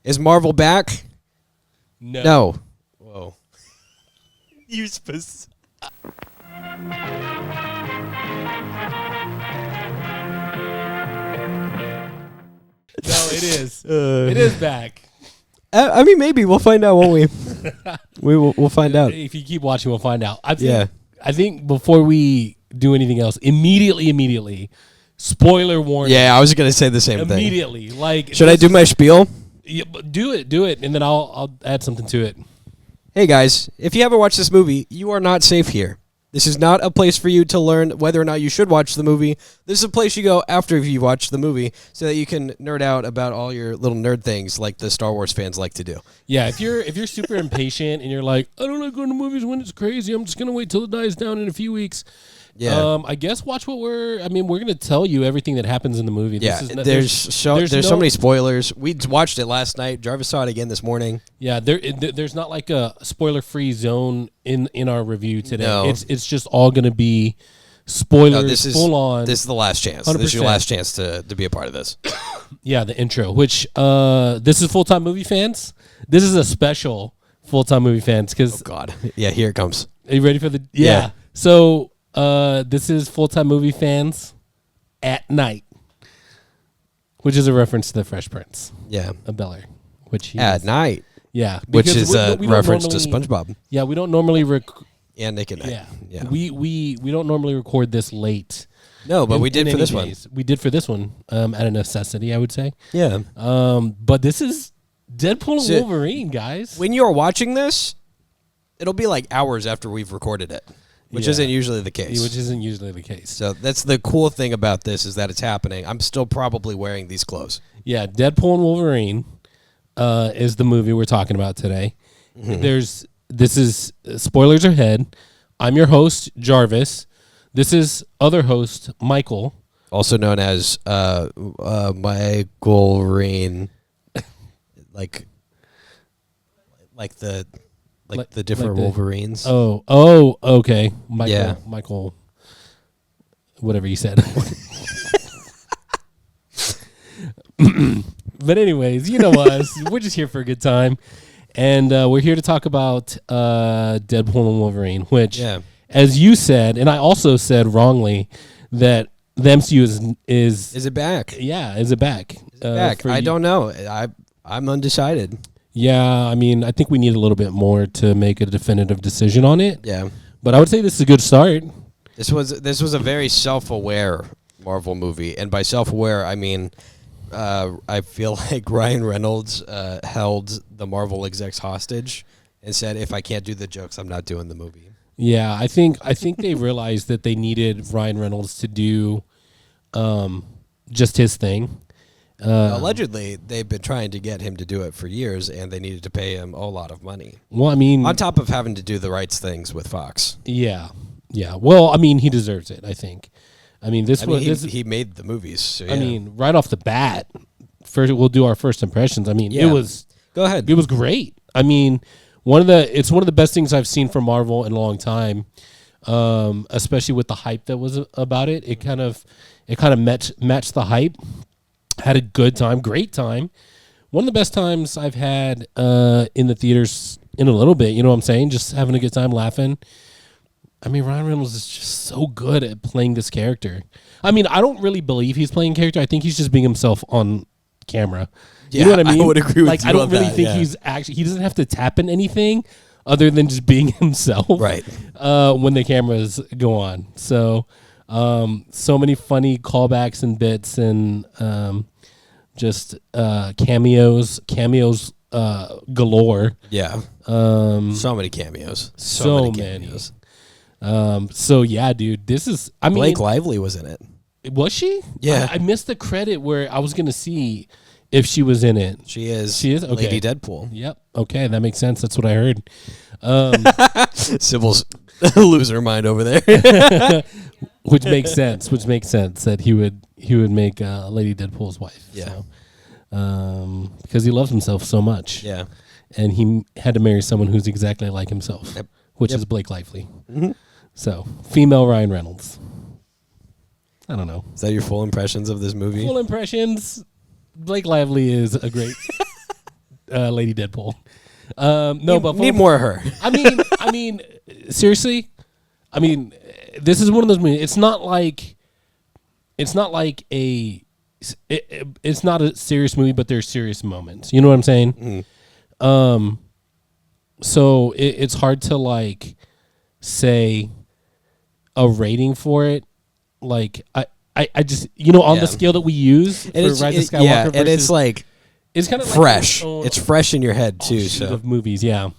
Is Marvel back? No. Whoa. You supposed. No, it is. It is back. I mean, maybe we'll find out, won't we? We'll find out. If you keep watching, we'll find out. I think before we do anything else, immediately, spoiler warning. Yeah, I was gonna say the same thing. Immediately, like. Should I do my spiel? Yeah, do it, and then I'll add something to it. Hey guys, if you haven't watched this movie, you are not safe here. This is not a place for you to learn whether or not you should watch the movie. This is a place you go after you've watched the movie so that you can nerd out about all your little nerd things like the Star Wars fans like to do. Yeah, if you're super impatient and you're like, I don't like going to movies when it's crazy. I'm just going to wait till it dies down in a few weeks. Yeah. I guess watch what we're going to tell you everything that happens in the movie. There's so many spoilers. We watched it last night. Jarvis saw it again this morning. Yeah, there's not like a spoiler-free zone in our review today. No. It's just all going to be spoilers, this is full on. This is the last chance. 100%. This is your last chance to be a part of this. Yeah, the intro, which this is full-time movie fans. This is a special full-time movie fans because Oh God. Yeah, here it comes. Are you ready for the Yeah. So this is full-time movie fans at night, which is a reference to the Fresh Prince Yeah. of Bel-Air, which he At is. night. Yeah, Which because is a we don't reference to normally- SpongeBob. Yeah, we don't normally And Nick at Night. yeah. We don't normally record this late. No, but we did in for any this one. days. We did for this one out of necessity, I would say. Yeah. But this is Deadpool and So- Wolverine, guys. When you're watching this, it'll be like hours after we've recorded it, which Yeah. isn't usually the case. Which isn't usually the case. So that's the cool thing about this is that it's happening. I'm still probably wearing these clothes. Yeah, Deadpool and Wolverine is the movie we're talking about today. This is spoilers ahead. I'm your host, Jarvis. This is other host, Michael. Also known as Michael Reen, like the different Wolverines. Oh, okay. Michael, Yeah. Michael, whatever you said. But anyways, you know us. We're just here for a good time. And we're here to talk about Deadpool and Wolverine, which, as you said, and I also said wrongly, that the MCU is it back? Yeah, is it back? Back. I don't know. I'm undecided. Yeah, I mean, I think we need a little bit more to make a definitive decision on it. Yeah. But I would say this is a good start. This was a very self-aware Marvel movie, and by self-aware I mean I feel like Ryan Reynolds held the Marvel execs hostage and said, "If I can't do the jokes, I'm not doing the movie." Yeah, I think they realized that they needed Ryan Reynolds to do just his thing. Allegedly, they've been trying to get him to do it for years, and they needed to pay him a lot of money. Well, I mean, on top of having to do the right things with Fox. Yeah. Well, I mean, he deserves it, I think. I mean, he made the movies. So yeah. I mean, right off the bat, first we'll do our first impressions. I mean, it was. Go ahead. It was great. I mean, it's one of the best things I've seen from Marvel in a long time. Especially with the hype that was about it. It kind of matched the hype. Had a good time, great time. One of the best times I've had in the theaters in a little bit. You know what I'm saying? Just having a good time, laughing. I mean, Ryan Reynolds is just so good at playing this character. I mean, I don't really believe he's playing a character. I think he's just being himself on camera. You know what I mean? I would agree with you I don't on really that, think he doesn't have to tap in anything other than just being himself. Right. When the cameras go on. So, so many funny callbacks and bits and just cameos galore. Yeah. So many cameos. So many. So yeah, dude, this is. I mean, Blake Lively was in it. Was she? Yeah. I missed the credit where I was gonna see if she was in it. She is. She is. Okay. Lady Deadpool. Yep. Okay, that makes sense. That's what I heard. Sybil's losing her mind over there. Which makes sense. That he would make Lady Deadpool's wife. Yeah. So, because he loves himself so much. Yeah. And he had to marry someone who's exactly like himself, which is Blake Lively. Mm-hmm. So, female Ryan Reynolds. I don't know. Is that your full impressions of this movie? Full impressions. Blake Lively is a great Lady Deadpool. No, but need more of her. I mean, seriously. I mean, this is one of those movies. It's not like it's not a serious movie, but there's serious moments. You know what I'm saying? Mm. So it's hard to like say a rating for it. Like I just on the scale that we use for Rise of Skywalker, and it's like it's kind of fresh. Like it's fresh in your head too. So of movies, yeah.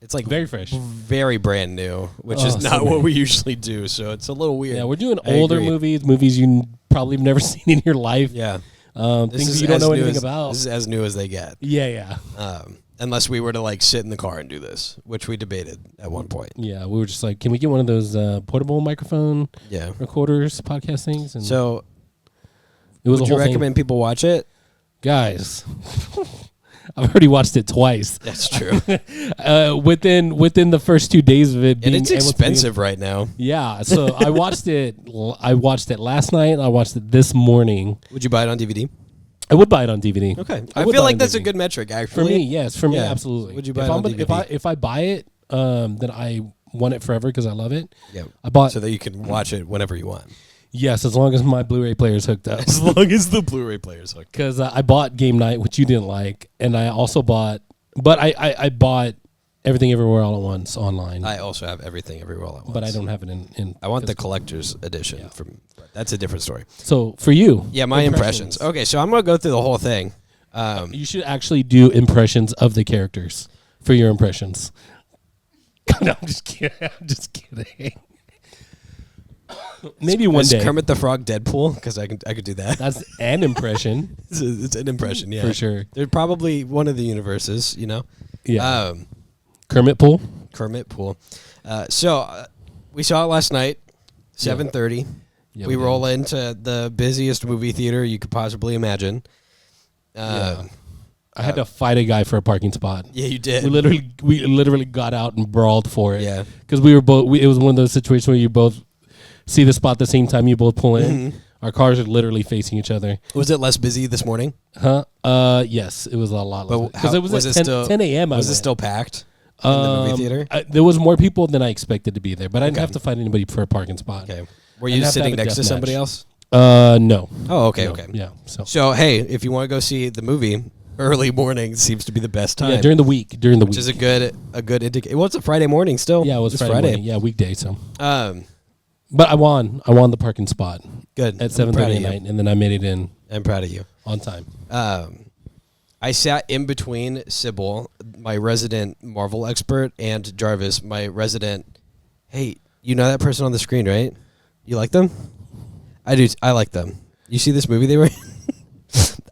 It's like very fresh, very brand new, which is not what we usually do. So it's a little weird. Yeah, we're doing older movies you probably have never seen in your life. Yeah, things you don't know anything about. This is as new as they get. Yeah. Unless we were to like sit in the car and do this, which we debated at one point. Yeah, we were just like, can we get one of those portable microphone recorders, podcast things? And so, it was. Would you recommend people watch it, guys? I've already watched it twice. That's true. Within the first 2 days of it being, and it's expensive right now. Yeah, so I watched it. I watched it last night. I watched it this morning. Would you buy it on DVD? I would buy it on DVD. Okay, I feel like that's a good metric, actually. For me, yes, for me, absolutely. Would you buy it on DVD? If I buy it, then I want it forever because I love it. Yeah, I bought so that you can watch it whenever you want. Yes, as long as my Blu-ray player is hooked up. As long as the Blu-ray player is hooked. Because I bought Game Night, which you didn't like, and I also bought, but I bought Everything Everywhere All at Once online. I also have Everything Everywhere All at Once, but I don't have it in I want the collector's edition. That's a different story. So for you, my impressions. Okay, so I'm gonna go through the whole thing. You should actually do impressions of the characters for your impressions. No, I'm just kidding. I'm just kidding. Maybe one day. Kermit the Frog Deadpool? Because I could do that. That's an impression. It's an impression, yeah. For sure. They're probably one of the universes, Yeah. Kermit Pool? Kermit Pool. So we saw it last night, 7:30. Yeah, we roll into the busiest movie theater you could possibly imagine. I had to fight a guy for a parking spot. Yeah, you did. We literally got out and brawled for it. Yeah. Because we were both. It was one of those situations where you both see the spot at the same time. You both pull in. Mm-hmm. Our cars are literally facing each other. Was it less busy this morning? Huh? Yes, it was a lot less. Because it was at 10 a.m. Was it still packed in the movie theater? There was more people than I expected to be there, but I didn't have to fight anybody for a parking spot. Okay. Were you sitting next to somebody else? No. Oh, okay, okay. Yeah. So hey, if you want to go see the movie, early morning seems to be the best time. Yeah, during the week. Which is a good indicator. Well, it's a Friday morning still. Yeah, it was Friday. Morning. Yeah, weekday. So. But I won the parking spot. Good. At 7:30 at night, and then I made it in. I'm proud of you. On time. I sat in between Sybil, my resident Marvel expert, and Jarvis, my resident. Hey, you know that person on the screen, right? You like them? I do. I like them. You see this movie they were in?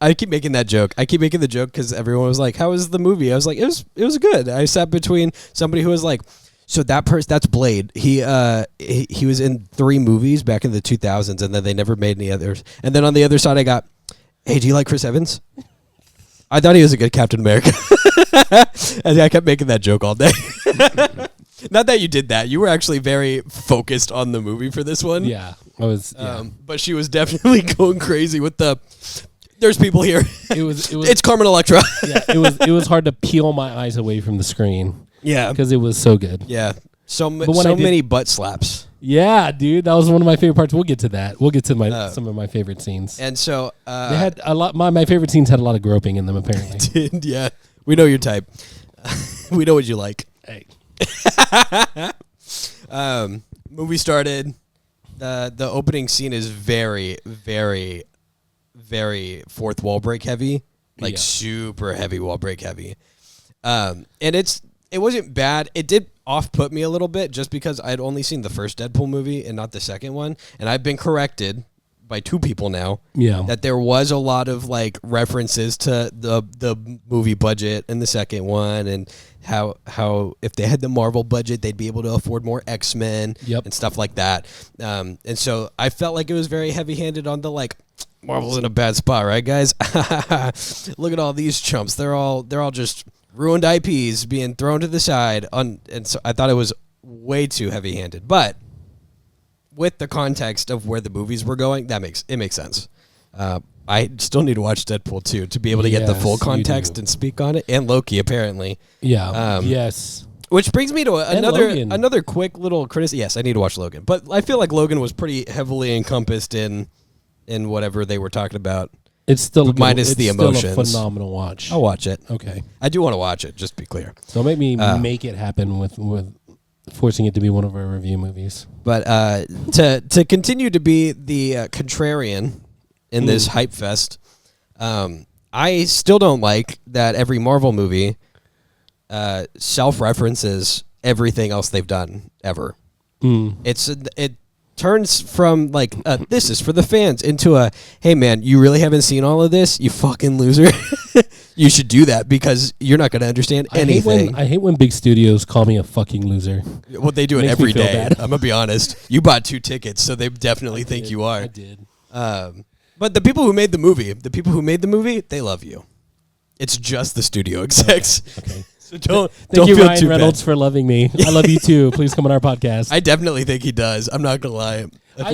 I keep making that joke. I keep making the joke because everyone was like, "How was the movie?" I was like, "It was good." I sat between somebody who was like, "So that person, that's Blade. He was in 3 movies back in the 2000s, and then they never made any others." And then on the other side, I got, "Hey, do you like Chris Evans?" I thought he was a good Captain America. And I kept making that joke all day. Not that you did that. You were actually very focused on the movie for this one. Yeah, I was. Yeah. But she was definitely going crazy with the. There's people here. It was. It's Carmen Electra. Yeah, it was hard to peel my eyes away from the screen. Yeah, because it was so good. Yeah, so many butt slaps. Yeah, dude, that was one of my favorite parts. We'll get to that. We'll get to some of my favorite scenes. And so they had a lot. My favorite scenes had a lot of groping in them. Apparently, yeah, we know your type. We know what you like. Hey. Movie started. The opening scene is very, very, very fourth wall break heavy, like super heavy wall break heavy. And it wasn't bad. It did off-put me a little bit just because I'd only seen the first Deadpool movie and not the second one, and I've been corrected by 2 people now. Yeah, that there was a lot of like references to the movie budget in the second one, and how if they had the Marvel budget, they'd be able to afford more X-Men and stuff like that. And so I felt like it was very heavy-handed on the like Marvel's in a bad spot, right, guys? Look at all these chumps. They're all just ruined IPs being thrown to the side. And so I thought it was way too heavy-handed, but with the context of where the movies were going, it makes sense. I still need to watch Deadpool 2 to be able to get the full Yes, you context do. and speak on it. And Loki, apparently. Yeah. Yes. Which brings me to Logan. another quick little criticism. Yes, I need to watch Logan. But I feel like Logan was pretty heavily encompassed in whatever they were talking about. It's still minus the emotions. Still a phenomenal watch. I'll watch it. Okay. I do want to watch it, just to be clear. So make me make it happen with forcing it to be one of our review movies. But to continue to be the contrarian in this hype fest, I still don't like that every Marvel movie self-references everything else they've done ever. It turns from like this is for the fans into a, hey man, you really haven't seen all of this, you fucking loser. You should do that because you're not going to understand anything. I hate when big studios call me a fucking loser. Well, they do it Makes every me feel day. bad. I'm gonna be honest. You bought 2 tickets, so they definitely think you are. I did. But the people who made the movie, they love you. It's just the studio execs. Okay. So don't Thank you, feel Ryan too Reynolds, for loving me. I love you too. Please come on our podcast. I definitely think he does. I'm not gonna lie.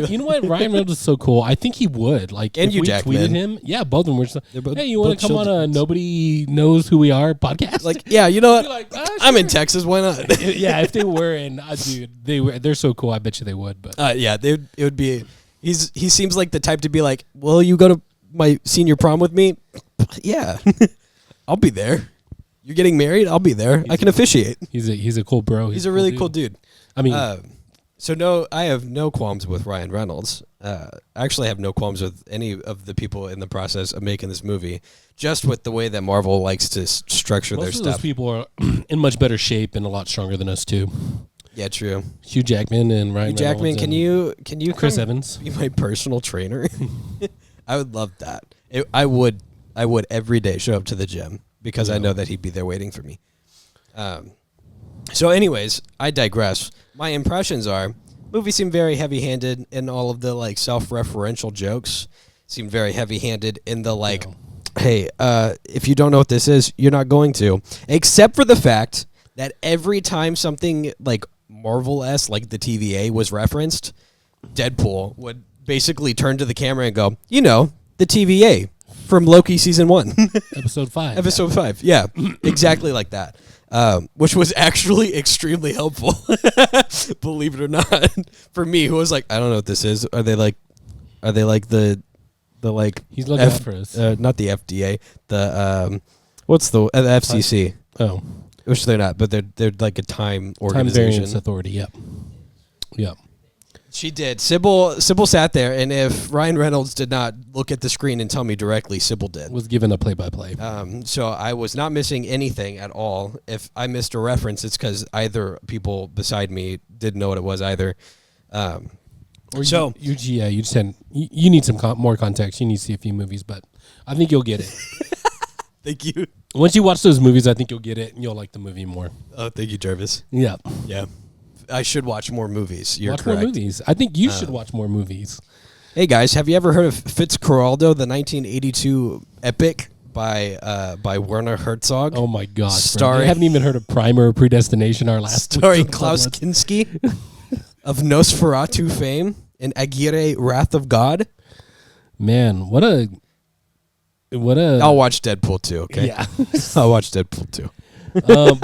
You know what? Ryan Reynolds is so cool. I think he would. Like, And if Hugh we Jackman. tweeted him, yeah, both of them were just They're both- hey, you want both to come on a children. Nobody Knows Who We Are podcast? Like, yeah, you know what? Be like, I'm in sure. Texas. Why not? Yeah, if they were, and dude, they're so cool. I bet you they would. But Yeah, it would be. He seems like the type to be like, will you go to my senior prom with me? Yeah, I'll be there. You're getting married? I'll be there. I can officiate. he's a cool bro. He's a really cool dude. I mean, I have no qualms with Ryan Reynolds. I actually have no qualms with any of the people in the process of making this movie, just with the way that Marvel likes to structure their most of those stuff. people are in much better shape and a lot stronger than us too. Yeah, true. Hugh Jackman and Ryan Hugh Jackman, Reynolds can you Chris come Evans be my personal trainer? I would love that. I would every day show up to the gym because I know that he'd be there waiting for me. So anyways, I digress. My impressions are, movie seemed very heavy-handed in all of the like self-referential jokes. Seemed very heavy-handed in the like, hey, if you don't know what this is, you're not going to. Except for the fact that every time something like Marvel-esque, like the TVA, was referenced, Deadpool would basically turn to the camera and go, you know, the TVA from Loki season 1. episode 5. Episode 5, yeah. Exactly like that. Which was actually extremely helpful, believe it or not, for me, who was like, I don't know what this is. Are they like the like? He's looking out for us. Not the FDA. The what's the FCC? Oh, Which they're not, but they're like a time Time organization. Variance Authority. Yep. Yep. She did. Sybil sat there, and if Ryan Reynolds did not look at the screen and tell me directly, Sybil did. Was given a play-by-play. So I was not missing anything at all. If I missed a reference, it's because either people beside me didn't know what it was either. You just had, you need some more context. You need to see a few movies, but I think you'll get it. Thank you. Once you watch those movies, I think you'll get it and you'll like the movie more. Oh, thank you, Jarvis. Yeah. Yeah. I should watch more movies. You're Watch correct. more movies. I think you should watch more movies. Hey guys, have you ever heard of Fitzcarraldo, the 1982 epic by Werner Herzog? Oh my gosh. Starring- I haven't even heard of Primer or Predestination, our last Starring Klaus Kinski of Nosferatu fame and Aguirre Wrath of God. Man, what a I'll watch Deadpool 2, okay? Yeah. I'll watch Deadpool 2.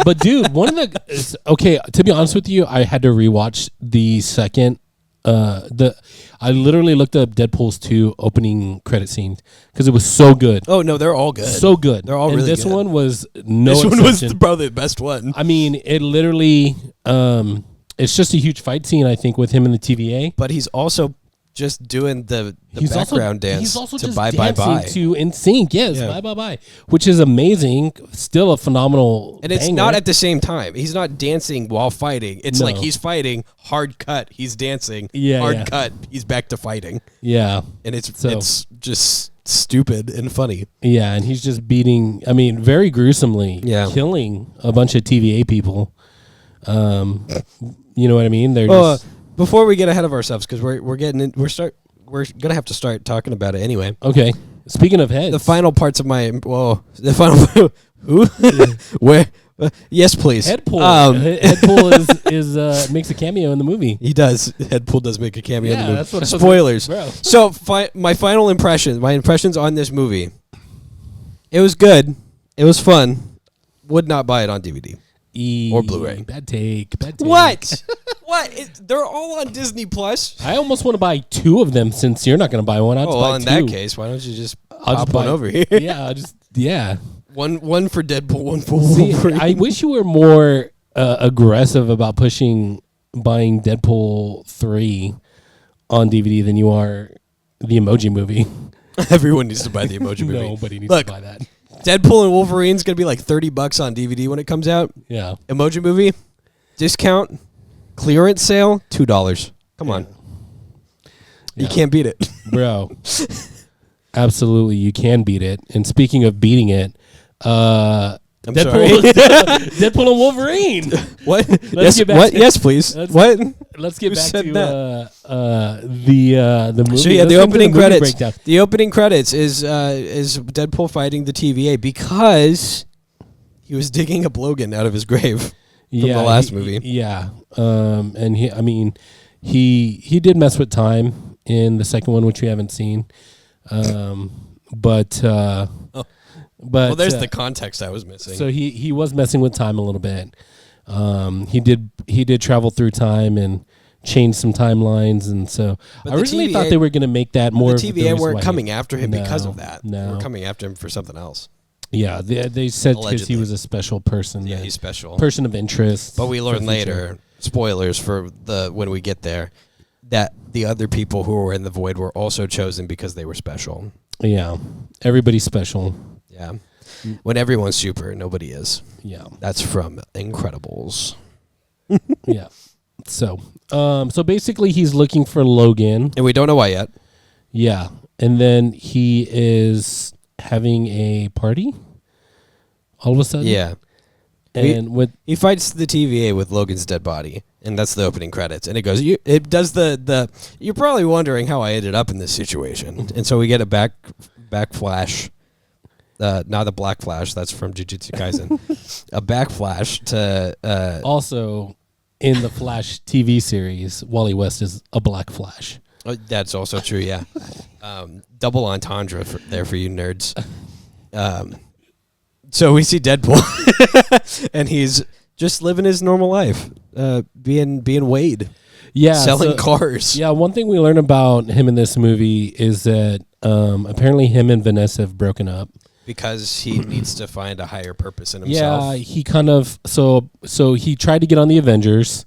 But dude, one of the okay, to be honest with you, I had to rewatch the second I literally looked up Deadpool's 2 opening credit scene because it was so good. Oh no, they're all good. So good. They're all and really this good. one was no This one exception. was probably the best one. I mean, it literally it's just a huge fight scene, I think, with him in the TVA. But he's also just doing the background dance He's also to just Bye Bye dancing Bye. to In Sync. Yes, Yeah. Bye Bye Bye, which is amazing. Still a phenomenal. And it's banger. not at the same time. He's not dancing while fighting. It's No. like he's fighting, hard cut, he's dancing, Yeah, hard yeah. cut, he's back to fighting. Yeah, And it's So- just stupid and funny. yeah, and he's just beating. I mean, very gruesomely, killing a bunch of TVA people. You know what I mean? They're just Before we get ahead of ourselves, because we're gonna have to start talking about it anyway. okay. Speaking of heads, The final parts of my the final who Yes, please. Deadpool is makes a cameo in the movie. He does. Deadpool does make a cameo in the movie. That's what Spoilers. Bro. So my final impressions. My impressions on this movie. It was good. It was fun. Would not buy it on DVD or Blu-ray. Bad take. What? They're all on Disney Plus. I almost want to buy 2 of them since you're not going to buy one. I'll in buy 2. that case, why don't you just I'll pop just one over here? Yeah. One for Deadpool, one for See, Wolverine. I wish you were more aggressive about buying Deadpool 3 on DVD than you are the Emoji Movie. Everyone needs to buy the Emoji Movie. Nobody needs to buy that. Deadpool and Wolverine's going to be like $30 on DVD when it comes out. Yeah. Emoji Movie, discount, clearance sale, $2. Come on. You can't beat it. Bro. Absolutely, you can beat it. And speaking of beating it, Deadpool and Wolverine. What? Let's get back what? to- Yes, please. What? Let's get Who back said to that? the movie. So yeah, Let's the get into opening movie credits. breakdown. The opening credits is Deadpool fighting the TVA because he was digging up Logan out of his grave from the last movie. Yeah, and he did mess with time in the second one, which we haven't seen. But Well, there's the context I was missing. So he was messing with time a little bit. He did travel through time and change some timelines, and so But I originally thought they were going to make that more. The TVA weren't coming after him because of that. No, they were coming after him for something else. Yeah, they said because he Allegedly. was a special person. Yeah, he's special. Person of interest. But we learn for later, spoilers for when we get there, that the other people who were in the void were also chosen because they were special. Yeah, everybody's special. Yeah. When everyone's super, nobody is. Yeah. That's from Incredibles. Yeah. So basically he's looking for Logan. And we don't know why yet. Yeah. And then he is having a party all of a sudden. Yeah. And he fights the TVA with Logan's dead body, and that's the opening credits. And it goes, it does the you're probably wondering how I ended up in this situation. And so we get a back flash. Not the Black Flash, that's from Jujutsu Kaisen. A backflash to also in the Flash TV series, Wally West is a Black Flash. That's also true, yeah. Double entendre there for you nerds. So we see Deadpool, and he's just living his normal life, being Wade. Yeah, selling cars. Yeah, one thing we learn about him in this movie is that apparently him and Vanessa have broken up. Because he needs to find a higher purpose in himself. Yeah, he kind of so he tried to get on the Avengers,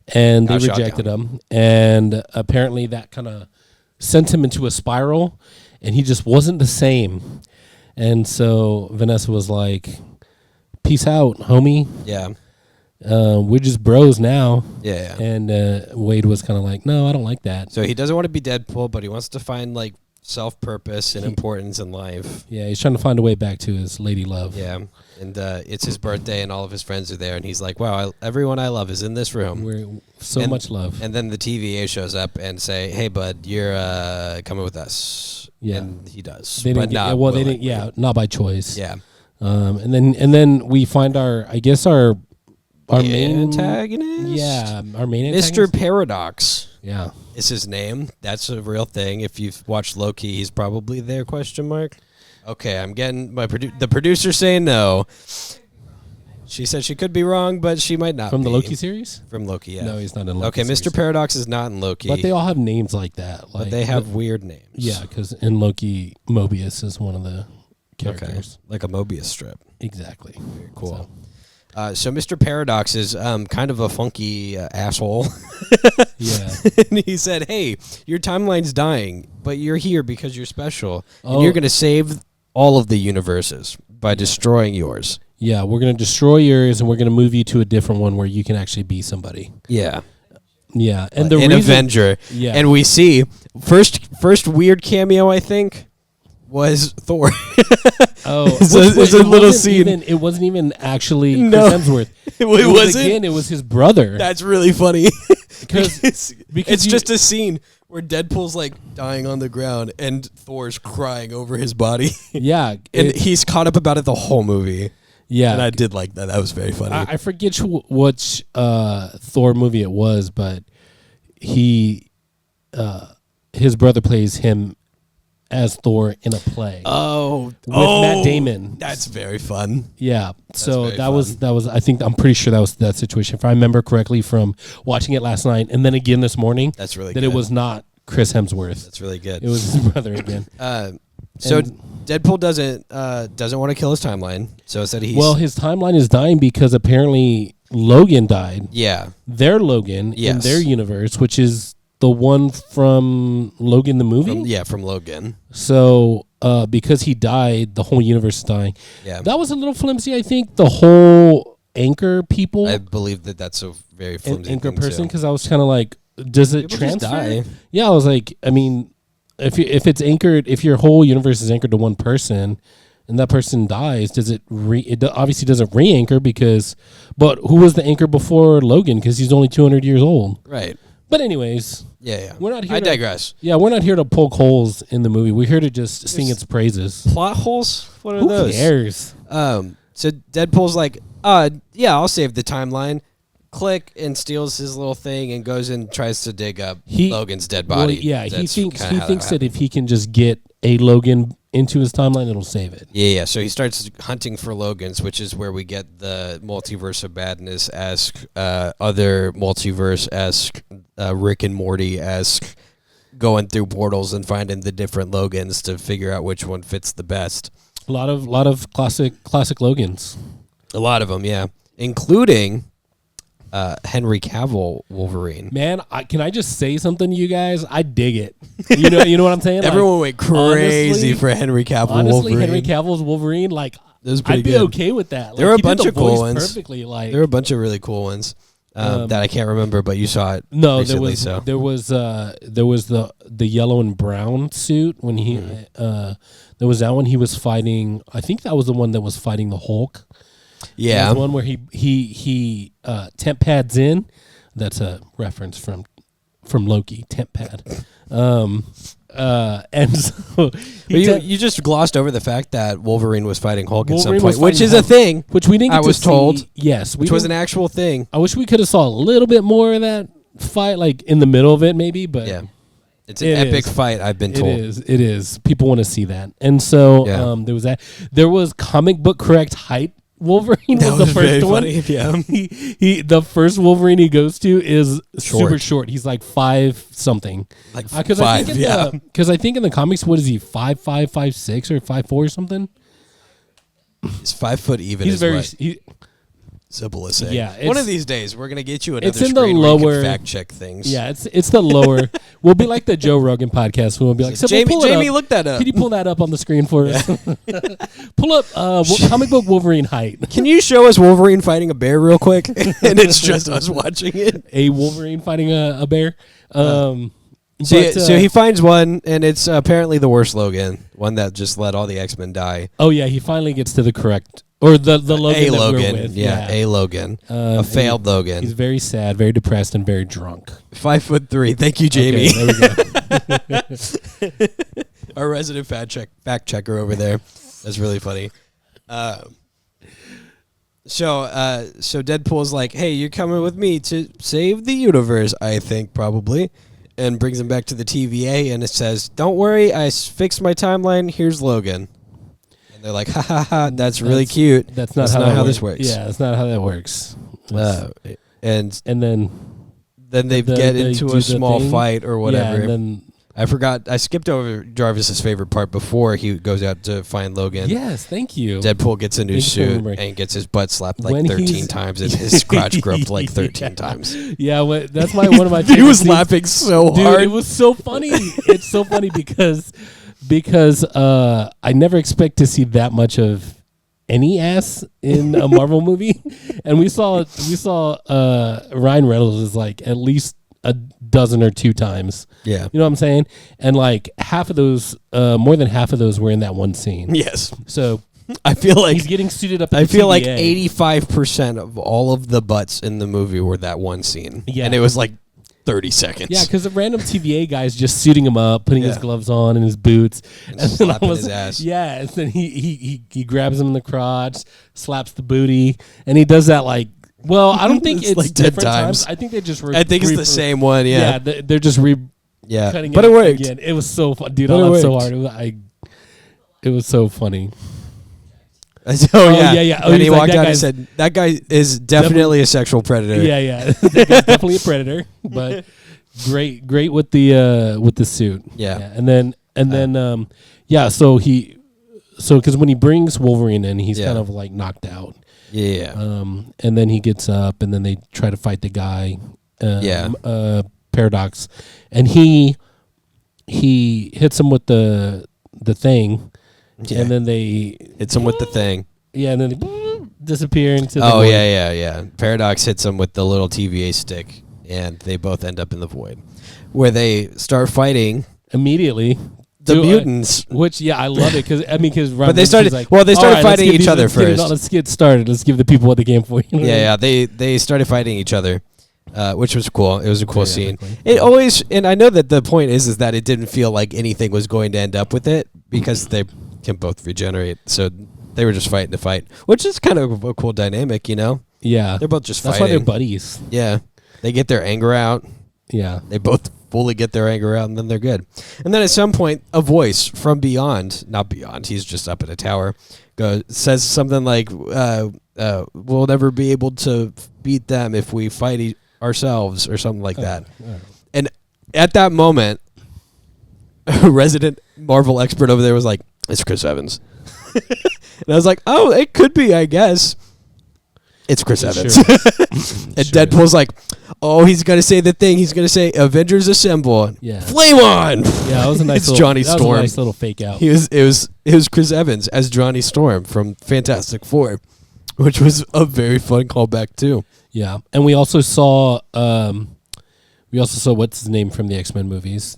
and they rejected him. And apparently that kind of sent him into a spiral, and he just wasn't the same. And so Vanessa was like, "Peace out, homie. Yeah, we're just bros now." Yeah. And Wade was kind of like, "No, I don't like that." So he doesn't want to be Deadpool, but he wants to find like self-purpose and importance in life. Yeah, he's trying to find a way back to his lady love. Yeah, and it's his birthday, and all of his friends are there, and he's like, "Wow, everyone I love is in this room." We're so much love. And then the TVA shows up and say, "Hey, bud, you're coming with us." Yeah, and he does. They didn't. They didn't. Yeah, not by choice. Yeah. And then we find our main antagonist. Yeah, our main Mr. antagonist? Paradox. Yeah, is his name. That's a real thing. If you've watched Loki, he's probably there, question mark. Okay, I'm getting the producer saying no. She said she could be wrong, but she might not from be. the Loki series? From Loki, yeah. No, he's not in Loki. Okay, Mr. Paradox is not in Loki. But they all have names like that. But they have weird names. Yeah, because in Loki, Mobius is one of the characters. Okay. Like a Mobius strip. Exactly. Very cool. So Mr. Paradox is kind of a funky asshole. Yeah. And he said, "Hey, your timeline's dying, but you're here because you're special. Oh. And you're going to save all of the universes by destroying yours." Yeah, we're going to destroy yours, and we're going to move you to a different one where you can actually be somebody. Yeah. Yeah. And an Avenger. Yeah. And we see, first weird cameo, I think, was Thor. Oh, it's a little scene. It wasn't even actually No. Chris Hemsworth. It wasn't? Again, it was his brother. That's really funny. because it's just a scene where Deadpool's like dying on the ground and Thor's crying over his body. Yeah. And he's caught up about it the whole movie. Yeah, And I did like that. That was very funny. I forget which Thor movie it was, but he his brother plays him as Thor in a play. With Matt Damon. That's very fun. Yeah. So very that was I'm pretty sure that was that situation. If I remember correctly from watching it last night and then again this morning. That's really that good. it was not Chris Hemsworth. That's really good. It was his brother again. So Deadpool doesn't want to kill his timeline. So instead his timeline is dying because apparently Logan died. Yeah. Their Logan in Yes. their universe, which is the one from Logan the movie? From Logan. So because he died, the whole universe is dying. Yeah. That was a little flimsy, I think. The whole Anchor people. I believe that's a very flimsy Anchor thing person, too. because I was kind of like, does it People just transfer? die. Yeah, I was like, I mean, if it's anchored, if your whole universe is anchored to one person, and that person dies, does it? It obviously doesn't re-anchor because. But who was the anchor before Logan? Because he's only 200 years old. Right. But anyways, Yeah. we're not here. I digress. Yeah, we're not here to poke holes in the movie. We're here to just sing its praises. Plot holes? What are Who those? cares? So Deadpool's like, yeah, I'll save the timeline. Click, and steals his little thing and goes and tries to dig up Logan's dead body. Well, yeah, That's he kinda how thinks that happened. if he can just get a Logan into his timeline, it'll save it. Yeah. So he starts hunting for Logans, which is where we get the multiverse of badness-esque, other multiverse-esque, Rick and Morty-esque, going through portals and finding the different Logans to figure out which one fits the best. A lot of classic Logans. A lot of them, yeah, including Henry Cavill Wolverine. Man, can I just say something to you guys? I dig it. You know what I'm saying? Everyone went crazy honestly, for Henry Cavill honestly, Wolverine. Henry Cavill's Wolverine, like, was pretty I'd be good. okay with that. There were a he did bunch the of cool voice ones. Perfectly, like There were a bunch of really cool ones that I can't remember, but you saw it. no, recently, there was the yellow and brown suit when he there was that one he was fighting. I think that was the one that was fighting the Hulk. Yeah, There was one where he temp pads in. That's a reference from Loki, temp pad. And so you just glossed over the fact that Wolverine was fighting Hulk at some Wolverine point, was which fighting is a Hulk, thing, which we didn't get I to was see. told. Yes, which was an actual thing. I wish we could have saw a little bit more of that fight, like in the middle of it, maybe. But Yeah, it's an epic fight. I've been told. It is. People want to see that, and so there was that. There was comic book correct height. Wolverine That was was the very first one. funny, yeah. He the first Wolverine he goes to is Short. super short. He's like 5 something. Like 'Cause five, yeah. Because I think in the comics, what is he 5'5", 5'6", or 5'4" or something? It's 5 foot even. He's is very. what Sybil is saying. Yeah, one it's- of these days we're gonna get you another it's in the screen where you can lower- fact check things. Yeah, it's the lower. We'll be like the Joe Rogan podcast. We'll be like, so Jamie, pull it Jamie, up. look that up. Can you pull that up on the screen for us? Pull up comic book Wolverine height. Can you show us Wolverine fighting a bear real quick? And it's just us watching it. A Wolverine fighting a bear. So But, he finds one, and it's apparently the worst Logan, one that just let all the X-Men die. oh yeah, he finally gets to the correct or the Logan A that Logan, we're with. yeah, a Logan, a and failed He's Logan. very sad, very depressed, and very drunk. 5'3". Thank you, Jamie. Okay, there we go. Our resident fact checker over there. That's really funny. So Deadpool's like, hey, you're coming with me to save the universe, I think, probably. And brings him back to the TVA, and it says, don't worry, I fixed my timeline, here's Logan. And they're like, ha ha ha, that's really cute. That's not how this works. Yeah, that's not how that works. And then they get they into do a the small thing. fight or whatever. Yeah, and then I forgot. I skipped over Jarvis's favorite part before he goes out to find Logan. yes, thank you. Deadpool gets a new Thank you for suit remembering. and gets his butt slapped like When 13 he's- times and his crotch grubbed like 13 times. Yeah, that's one of my. He favorite was scenes. laughing so Dude, hard. it was so funny. It's so funny because I never expect to see that much of any ass in a Marvel movie, and we saw Ryan Reynolds is like at least a dozen or two times. Yeah. You know what I'm saying? And like half of those, more than half of those were in that one scene. Yes. So I feel like he's getting suited up. At I the feel like TVA. 85% of all of the butts in the movie were that one scene. Yeah. And it was like 30 seconds. Yeah, because the random TVA guy's just suiting him up, putting his gloves on and his boots, and slapping his ass. Yeah, and then he grabs him in the crotch, slaps the booty, and he does that like. Well, I don't think it's like 10 different times. I think they just. I think it's the same one. Yeah, they're just cutting but it worked. again. It was so fun, dude. But I laughed it so worked. hard. It was so funny. Yeah. Oh, And he like, walked that out and guy's- said, "That guy is definitely a sexual predator." Yeah. That guy's definitely a predator, but great with the suit. Yeah. And then so because when he brings Wolverine in, he's kind of like knocked out. Yeah. And then he gets up, and then they try to fight the guy. Paradox, and he hits him with the thing, and then they hits him with the thing. Yeah, and then they disappear into the Oh void. yeah. Paradox hits him with the little TVA stick, and they both end up in the void, where they start fighting Immediately. the mutants. Which I love it because But they started fighting each other first. Let's get started. Let's give the people what they came for. You know what I mean? They started fighting each other, which was cool. It was a cool scene. quickly. It always, and I know that the point is that it didn't feel like anything was going to end up with it because they can both regenerate. So they were just fighting to fight, which is kind of a cool dynamic, you know? Yeah. They're both just That's fighting. why they're buddies. Yeah. They get their anger out. Yeah. They both fully get their anger out, and then they're good. And then at some point, a voice from beyond, not beyond, he's just up in a tower, says something like, we'll never be able to beat them if we fight ourselves, or something like that. And at that moment, a resident Marvel expert over there was like, it's Chris Evans. And I was like, oh, it could be, I guess. It's Chris Evans. Sure. And Deadpool's like, oh, he's going to say the thing. He's going to say, Avengers Assemble. Yeah. Flame on! Yeah, that was a nice It's little, Johnny that was Storm. a nice little fake out. It was Chris Evans as Johnny Storm from Fantastic Four, which was a very fun callback, too. Yeah. And we also saw what's his name from the X-Men movies?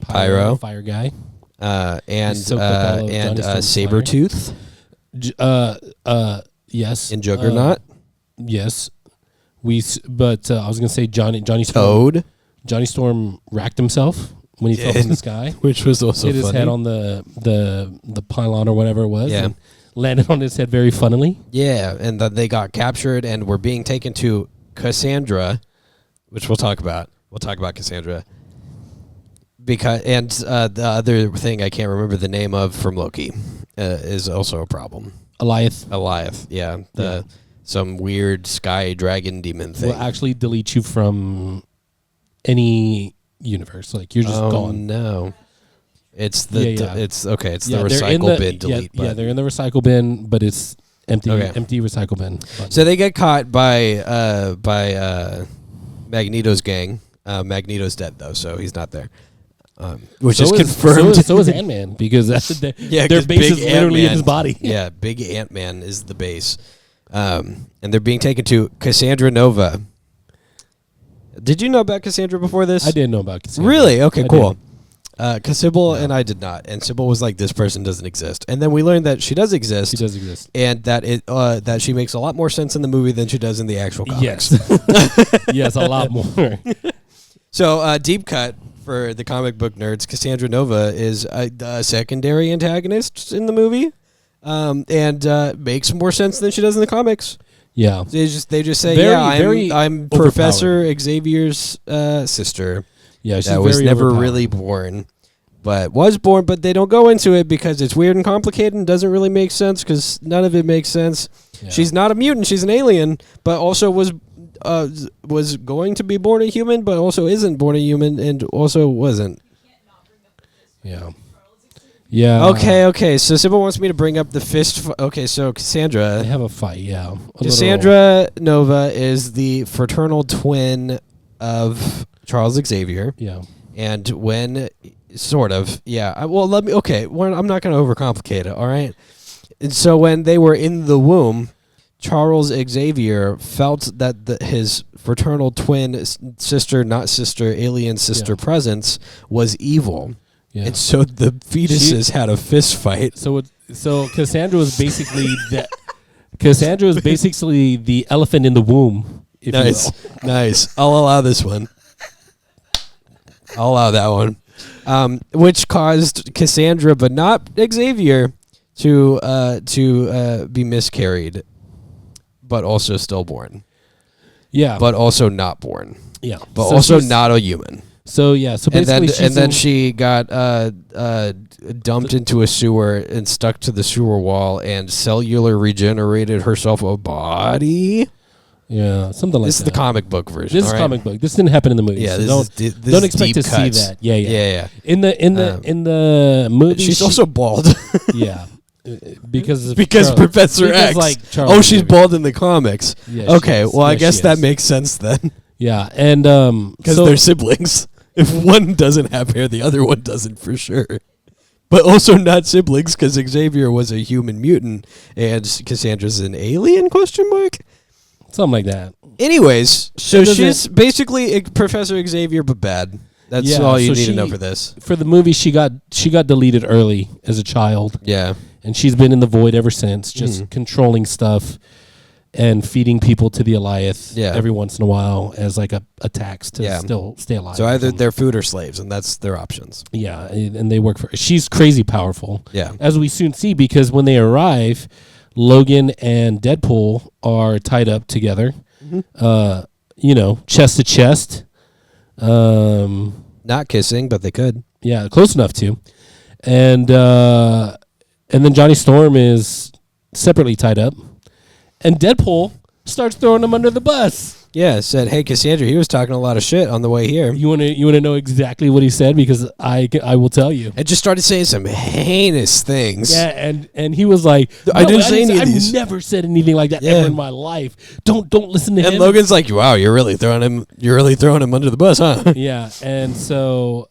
Pyro. Fire guy. And soaked up all of Johnny Storm's Sabretooth Yes. in Juggernaut. Yes. But I was going to say Johnny Storm. Toad. Johnny Storm racked himself when he fell from the sky. Which was also Hit his funny. head on the pylon or whatever it was. Yeah. And landed on his head very funnily. Yeah, and that they got captured and were being taken to Cassandra, which we'll talk about. We'll talk about Cassandra. The other thing I can't remember the name of from Loki is also a problem. Eliath Yeah. Some weird sky dragon demon thing. will actually delete you from any universe. Like you're just gone. No. It's the it's okay. It's the they're recycle bin delete button. Yeah, they're in the recycle bin, but it's empty. Okay. Empty recycle bin. button. So they get caught by Magneto's gang. Magneto's dead though, so he's not there. Which is confirmed. So is Ant-Man because their 'cause base is big literally in Ant-Man- his body. Yeah, big Ant-Man is the base. And they're being taken to Cassandra Nova. Did you know about Cassandra before this? I didn't know about Cassandra. Really? Okay, I cool. Because Sybil and I did not. And Sybil was like, this person doesn't exist. And then we learned that she does exist. She does exist. And that that she makes a lot more sense in the movie than she does in the actual comics. Yes. Yes, a lot more. So, deep cut for the comic book nerds, Cassandra Nova is a secondary antagonist in the movie, and makes more sense than she does in the comics. Yeah. They just say, Very I'm Professor Xavier's sister. Yeah, she's That was very never overpowered. really born, but they don't go into it because it's weird and complicated and doesn't really make sense because none of it makes sense. Yeah. She's not a mutant; she's an alien, but also was going to be born a human, but also isn't born a human, and also wasn't. Yeah. Yeah. Okay. So Sybil wants me to bring up the fist. Okay, so They Cassandra have a fight, yeah. Nova is the fraternal twin of Charles Xavier. Yeah. And when, sort of, yeah. Well, I'm not going to overcomplicate it, all right? And so when they were in the womb, Charles Xavier felt that his fraternal twin sister, not sister, alien sister presence was evil. Yeah. And so the fetuses had a fist fight. So Cassandra was basically Cassandra was basically the elephant in the womb. If Nice. You will. Nice. I'll allow this one. I'll allow that one. Which caused Cassandra, but not Xavier, to be miscarried, but also stillborn. Yeah. But also not born. Yeah. But So also she's- not a human. So yeah. So basically, And then she got dumped into a sewer and stuck to the sewer wall and cellular regenerated herself a body. Yeah, something like This that. is the comic book version. This is all right? comic book. This didn't happen in the movie. Yeah, so this don't is expect deep to cuts. see that. Yeah, yeah, Yeah. In the movie, She's she- also bald. yeah, because of because Professor because X. like Charles Oh, she's Xavier. bald in the comics. Yeah, she Okay, is. well, I Yeah, guess she that is. makes sense then. Yeah, and Because so they're siblings. If one doesn't have hair, the other one doesn't for sure. But also not siblings because Xavier was a human mutant and Cassandra's an alien? Question mark. something like that. Anyways, so It doesn't- she's basically Professor Xavier, but bad. That's Yeah, all you so need to she- know for this. For the movie, she got deleted early as a child, Yeah. and she's been in the void ever since, just controlling stuff and feeding people to the Alliath Yeah. every once in a while as like a tax to Yeah. still stay alive. So or either something. they're food or slaves, and that's their options. Yeah, and they work for. She's crazy powerful. Yeah. As we soon see, because when they arrive, Logan and Deadpool are tied up together. Chest to chest. Not kissing, but they could. Yeah, close enough to. And then Johnny Storm is separately tied up, and Deadpool starts throwing him under the bus. Yeah, said, hey, Cassandra, he was talking a lot of shit on the way here. You want to know exactly what he said, because I will tell you. And just started saying some heinous things. Yeah, and he was like, I didn't say any of these." I've never said anything like that Yeah. ever in my life. Don't listen to him. And Logan's like, wow, you're really throwing him under the bus, huh? Yeah, and so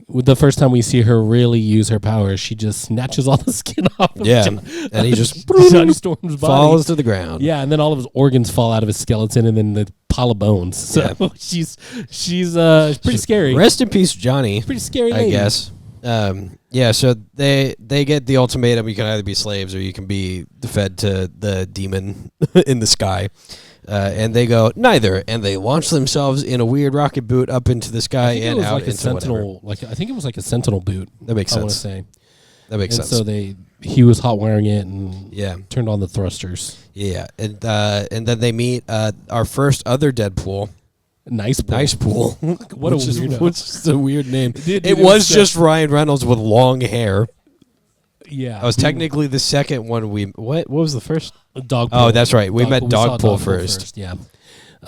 with the first time we see her really use her powers, she just snatches all the skin off of Yeah. And he just Johnny Storm's body. falls to the ground. Yeah, and then all of his organs fall out of his skeleton, and then the pile of bones. So Yeah. she's pretty scary. Rest in peace, Johnny, Pretty scary I lady. guess. Yeah, so they get the ultimatum. You can either be slaves or you can be fed to the demon in the sky. And they go, neither. And they launch themselves in a weird rocket boot up into the sky I think it and was out like a into whatever. sentinel. I think it was like a sentinel boot. That makes I want to sense. say. That makes And sense. so he was hot wiring it and Yeah. turned on the thrusters. Yeah. And then they meet our first other Deadpool. Nice pool. Nice pool. What a which is- weirdo. Which is a weird name. Dude, It it was was just Ryan Reynolds with long hair. Yeah. That was technically the second one What was the first? Dog. Oh, that's right. We met saw Dogpool first. Yeah.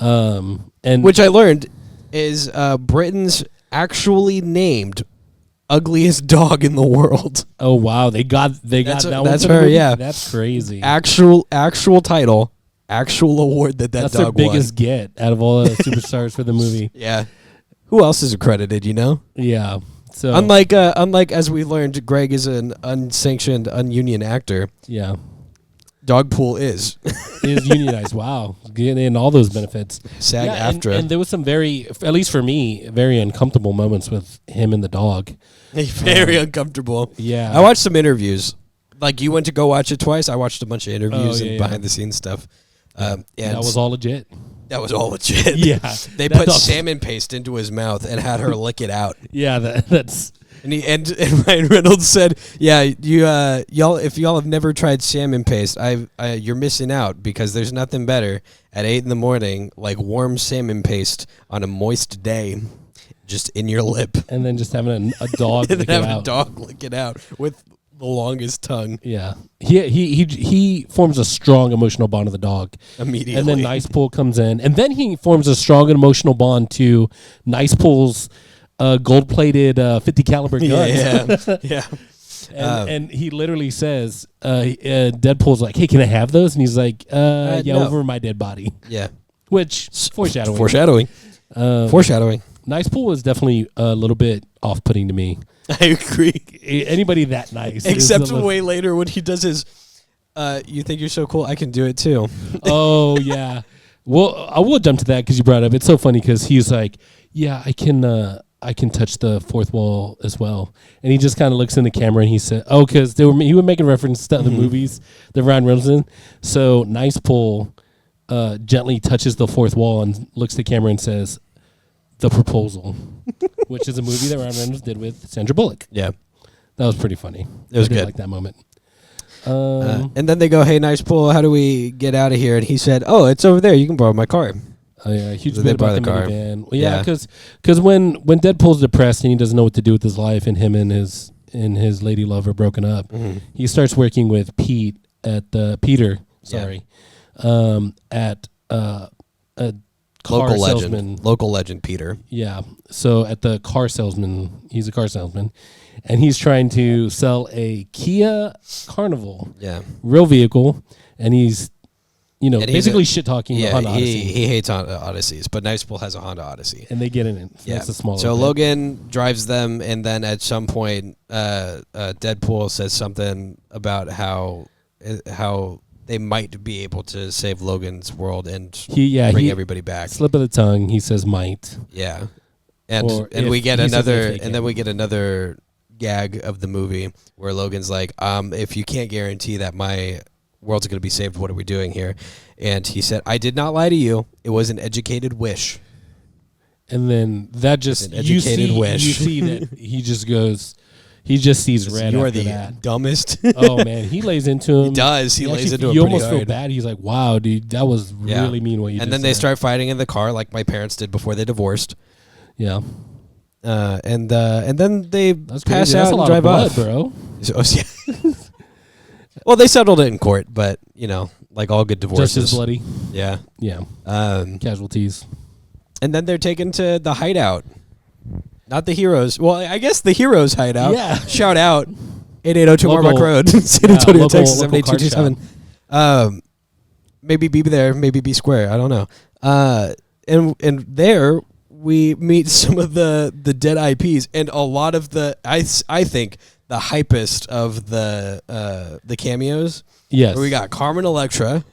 And Which I learned is Britain's actually named ugliest dog in the world. oh wow, they got That's that one. that's for the her, movie? yeah. That's crazy. Actual title, actual award that That's their dog biggest get out of all the superstars for the movie. won. Yeah. Who else is accredited, you know? Yeah. So Unlike as we learned, Greg is an unsanctioned, ununion actor. yeah, Dogpool is. is unionized. Wow, getting in all those benefits. SAG Yeah, and, AFTRA. and there was some very, at least for me, very uncomfortable moments with him and the dog. Very uncomfortable. Yeah. I watched some interviews. Like you went to go watch it twice. I watched a bunch of interviews Oh, yeah, and yeah. behind the scenes stuff. And That was all legit. That was all legit. Yeah. They That put dog- salmon paste into his mouth and had her lick it out. Yeah, that's And and Ryan Reynolds said, "Yeah, y'all if y'all have never tried salmon paste, you're missing out because there's nothing better at 8 a.m. like warm salmon paste on a moist day, just in your lip, and then just having a dog and lick then it have a out. dog lick it out with the longest tongue Yeah, he forms a strong emotional bond with the dog, immediately. and then Nice Pool comes in, and then he forms a strong emotional bond to Nice Pool's gold-plated 50 caliber gun. yeah. And he literally says, Deadpool's like, "Hey, can I have those?" And he's like, "Yeah, no. over my dead body." Yeah. Which foreshadowing. Foreshadowing. Nice Pool is definitely a little bit off-putting to me. I agree. Anybody that nice, is Except a little- way later when he does his, you think you're so cool, I can do it too. Oh yeah. Well, I will jump to that because you brought it up. It's so funny because he's like, "Yeah, I can touch the fourth wall as well," and he just kind of looks in the camera and he said, "Oh, because he was making reference to other movies that Ryan Reynolds in." So Nice Pool gently touches the fourth wall and looks at the camera and says, The Proposal, which is a movie that Ryan Reynolds did with Sandra Bullock. Yeah. That was pretty funny. It was I did good. like that moment. And then they go, "Hey, nice pool. How do we get out of here?" And he said, "Oh, it's over there. You can borrow my car." Oh yeah, huge So bit they about borrow the the car. minivan. Well, yeah, because when Deadpool's depressed and he doesn't know what to do with his life, and him and his lady love are broken up, he starts working with Peter. At a car salesman. Local legend, Peter. Yeah. So at the car salesman, he's a car salesman, and he's trying to sell a Kia Carnival, real vehicle, and he's, and basically shit talking the Honda Odyssey. He hates Honda Odysseys, but Nice Pool has a Honda Odyssey, and they get in it. So that's a smaller. So bit. Logan drives them, and then at some point, Deadpool says something about how they might be able to save Logan's world and bring everybody back. Slip of the tongue. He says might. Yeah, and we get another gag of the movie where Logan's like, if you can't guarantee that my world's going to be saved, what are we doing here? And he said, "I did not lie to you. It was an educated wish." And then that just wish. You see that he just goes. He just sees red. You are after the that. dumbest. Oh man, he lays into him. He does. He lays into him. You pretty almost hard. feel bad. He's like, "Wow, dude, that was really mean what you." And just then they said." start fighting in the car, like my parents did before they divorced. Yeah. And then they pass That's out a lot and drive of blood, off, bro. Well, they settled it in court, but like all good divorces, Just as bloody. Yeah. Yeah. Casualties. And then they're taken to the hideout. Not the heroes. Well, I guess the heroes hideout. Yeah. Shout out 8802 Marbuck Road, San Antonio, Texas 78227. Maybe be there, maybe be square. I don't know. And there we meet some of the dead IPs and a lot of the I think the hypest of the cameos. Yes. Where we got Carmen Electra.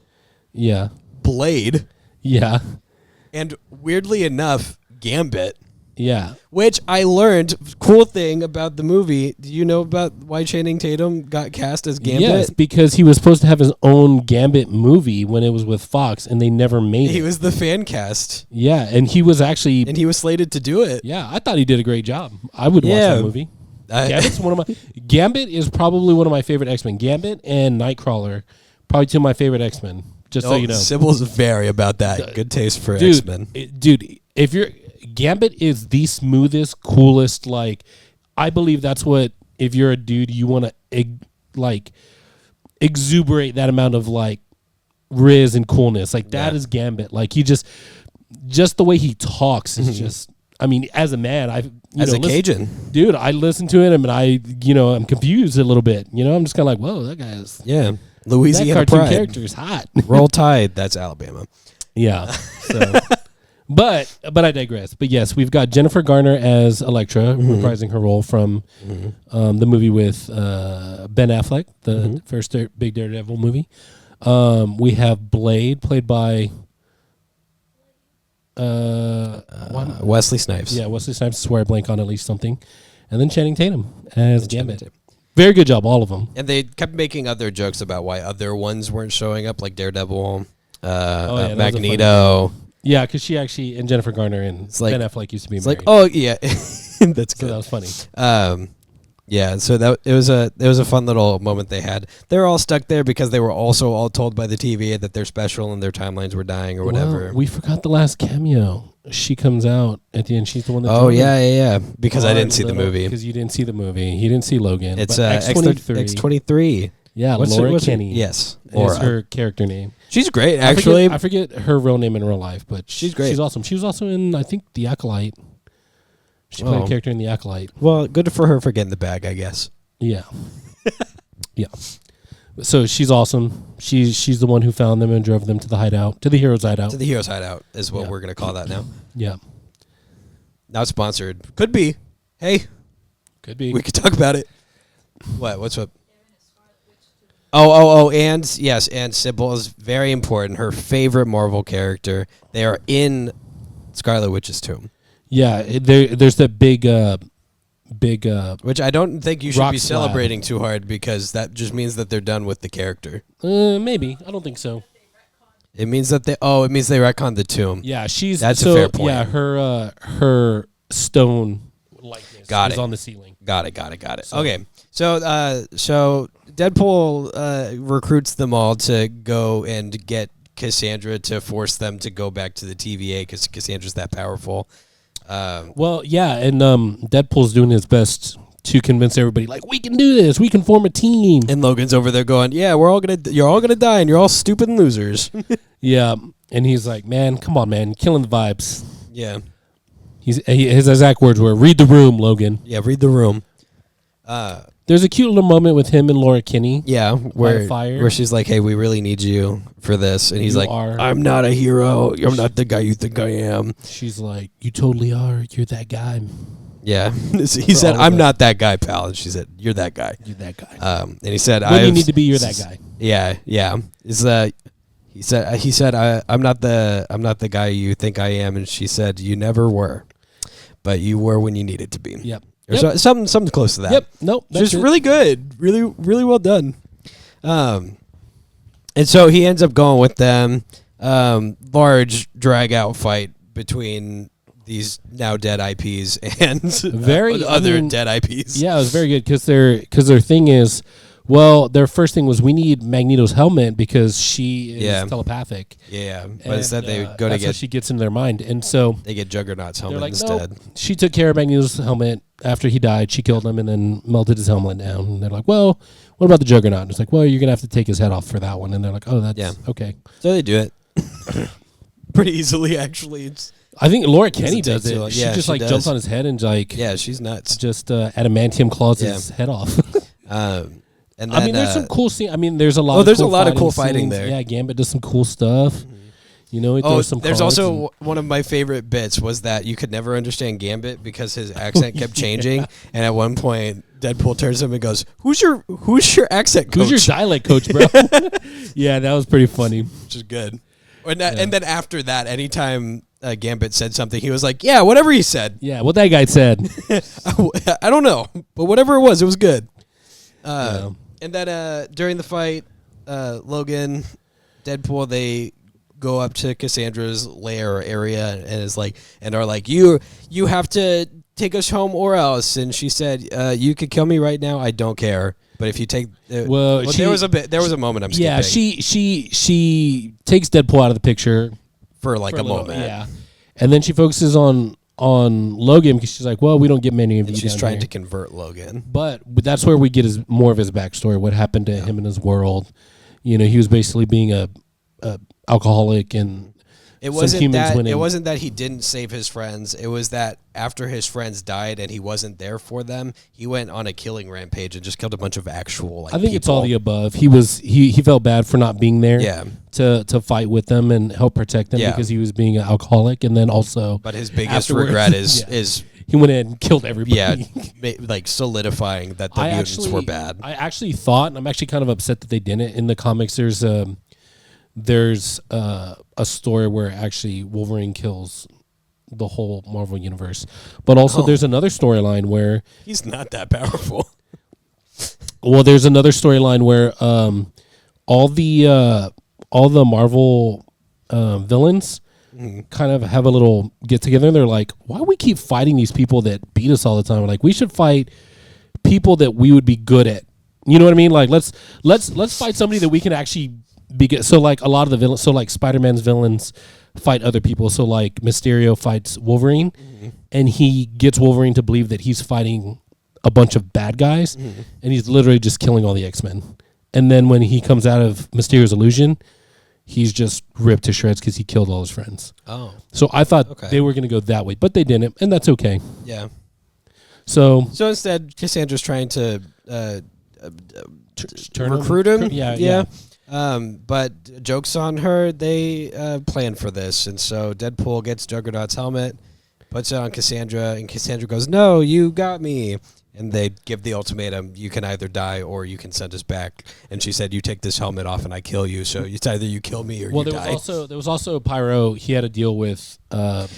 Yeah. Blade. Yeah. And weirdly enough, Gambit. Yeah. Which I learned, cool thing about the movie. Do you know about why Channing Tatum got cast as Gambit? Yes, because he was supposed to have his own Gambit movie when it was with Fox, and they never made it. He was the fan cast. Yeah, and he was actually... And he was slated to do it. Yeah, I thought he did a great job. I would watch that movie. Gambit is probably one of my favorite X-Men. Gambit and Nightcrawler, probably two of my favorite X-Men, just so you know. Sybil's very about that. Good taste for X-Men. Dude, if you're... Gambit is the smoothest, coolest, I believe that's what, if you're a dude, you want to, exuberate that amount of, riz and coolness. That is Gambit. He just the way he talks is just, I mean, as a man, Cajun. Dude, I listen to him and I'm confused a little bit. I'm just kind of like, whoa, that guy is. Yeah. Louisiana that cartoon pride. character is hot. Roll Tide, that's Alabama. Yeah. So... But I digress. But yes, we've got Jennifer Garner as Elektra, reprising her role from the movie with Ben Affleck, the first big Daredevil movie. We have Blade, played by Wesley Snipes. Yeah, Wesley Snipes. Swear I blank on at least something. And then Channing Tatum as Gambit. Very good job, all of them. And they kept making other jokes about why other ones weren't showing up, like Daredevil, Magneto. Yeah, because she actually, and Jennifer Garner and Ben Affleck used to be married. Oh, yeah. That's good. So that was funny. Yeah, so it was a fun little moment they had. They're all stuck there because they were also all told by the TVA that they're special and their timelines were dying or whatever. Well, we forgot the last cameo. She comes out at the end. She's the one that... Oh, yeah. Because I didn't see the movie. Because you didn't see the movie. He didn't see Logan. It's X-23. Yeah, Laura Kinney. Yes. Is her character name. She's great, actually. I forget her real name in real life, but she's great. She's awesome. She was also in, I think, The Acolyte. She played a character in The Acolyte. Well, good for her for getting the bag, I guess. Yeah. Yeah. So she's awesome. She's the one who found them and drove them to the hideout, to the hero's hideout. To the hero's hideout is what we're going to call that now. Yeah. Not sponsored. Could be. Hey. Could be. We could talk about it. What? What's up? Oh, and yes, and Sybil is very important. Her favorite Marvel character. They are in Scarlet Witch's tomb. Yeah, there's that big, which I don't think you should be slab. celebrating too hard because that just means that they're done with the character. Maybe. I don't think so. It means that it means they retconned the tomb. Yeah, That's a fair point. Yeah, her stone likeness is on the ceiling. Got it. Okay, so Deadpool recruits them all to go and get Cassandra to force them to go back to the TVA because Cassandra's that powerful. Well, yeah, and Deadpool's doing his best to convince everybody, like, we can do this, we can form a team. And Logan's over there going, "Yeah, you're all gonna die, and you're all stupid losers." Yeah, and he's like, "Man, come on, man, killing the vibes." Yeah, His exact words were, "Read the room, Logan." yeah. Read the room. There's a cute little moment with him and Laura Kinney. Yeah, where she's like, "Hey, we really need you for this," and he's like, "I'm not a hero. I'm not the guy you think I am." She's like, "You totally are. You're that guy." Yeah, he said, "I'm not that guy, pal," and she said, "You're that guy." You're that guy. And he said, "When you need to be, you're that guy." Yeah. He said, I'm not the guy you think I am," and she said, "You never were, but you were when you needed to be." Yep. Or something close to that. Yep. Nope. Just really good. Really, really well done. And so he ends up going with them. Large drag out fight between these now dead IPs and other dead IPs. Yeah, it was very good because their thing is, well, their first thing was we need Magneto's helmet because she is telepathic. Yeah, but instead they go to what she gets into their mind, and so they get Juggernaut's helmet like, instead. Nope. She took care of Magneto's helmet after he died. She killed him and then melted his helmet down. And they're like, "Well, what about the Juggernaut?" And it's like, "Well, you're gonna have to take his head off for that one." And they're like, "Oh, that's okay." So they do it pretty easily, actually. I think Laura Kinney does it. She just jumps on his head and she's nuts. Just adamantium claws his head off. And then, there's some cool scenes. There's a lot. Oh, there's a lot of cool fighting there. Yeah, Gambit does some cool stuff. Mm-hmm. He throws some. There's also one of my favorite bits was that you could never understand Gambit because his accent kept changing, and at one point Deadpool turns to him and goes, "Who's your accent coach? Who's your dialect coach, bro?" Yeah, that was pretty funny. Which is good. And then after that, anytime Gambit said something, he was like, "Yeah, whatever he said." Yeah, what that guy said. I don't know, but whatever it was good. And then during the fight, Logan, Deadpool, they go up to Cassandra's lair or area and are like, you have to take us home or else. And she said, "You could kill me right now. I don't care. But if you take, there was a moment I'm skipping. Yeah, she takes Deadpool out of the picture for a moment. Yeah, and then she focuses on Logan because she's like, well, we don't get many of these. She's trying to convert Logan, but that's where we get more of his backstory. What happened to him in his world? He was basically being a alcoholic, and it wasn't that he didn't save his friends. It was that after his friends died and he wasn't there for them, he went on a killing rampage and just killed a bunch of actual. I think people. It's all the above. He felt bad for not being there. Yeah. To fight with them and help protect them because he was being an alcoholic, and then also. But his biggest regret is he went in and killed everybody. Yeah, solidifying that the mutants were bad. I actually thought, and I'm actually kind of upset that they didn't. In the comics, there's a story where actually Wolverine kills the whole Marvel universe, but also there's another storyline where he's not that powerful. Well, there's another storyline where all the Marvel villains kind of have a little get together, and they're like, "Why do we keep fighting these people that beat us all the time? We're like, we should fight people that we would be good at." You know what I mean? Like, let's fight somebody that we can actually be good. So like a lot of the villains, so like Spider-Man's villains fight other people. So like Mysterio fights Wolverine, and he gets Wolverine to believe that he's fighting a bunch of bad guys, and he's literally just killing all the X-Men. And then when he comes out of Mysterio's illusion, he's just ripped to shreds because he killed all his friends. Oh. So I thought they were going to go that way, but they didn't, and that's okay. Yeah. So instead, Cassandra's trying to recruit him. Yeah. But joke's on her. They plan for this, and so Deadpool gets Juggernaut's helmet, puts it on Cassandra, and Cassandra goes, "No, you got me." And they give the ultimatum: you can either die or you can send us back. And she said, "You take this helmet off, and I kill you. So it's either you kill me or you die." There was also Pyro. He had a deal with that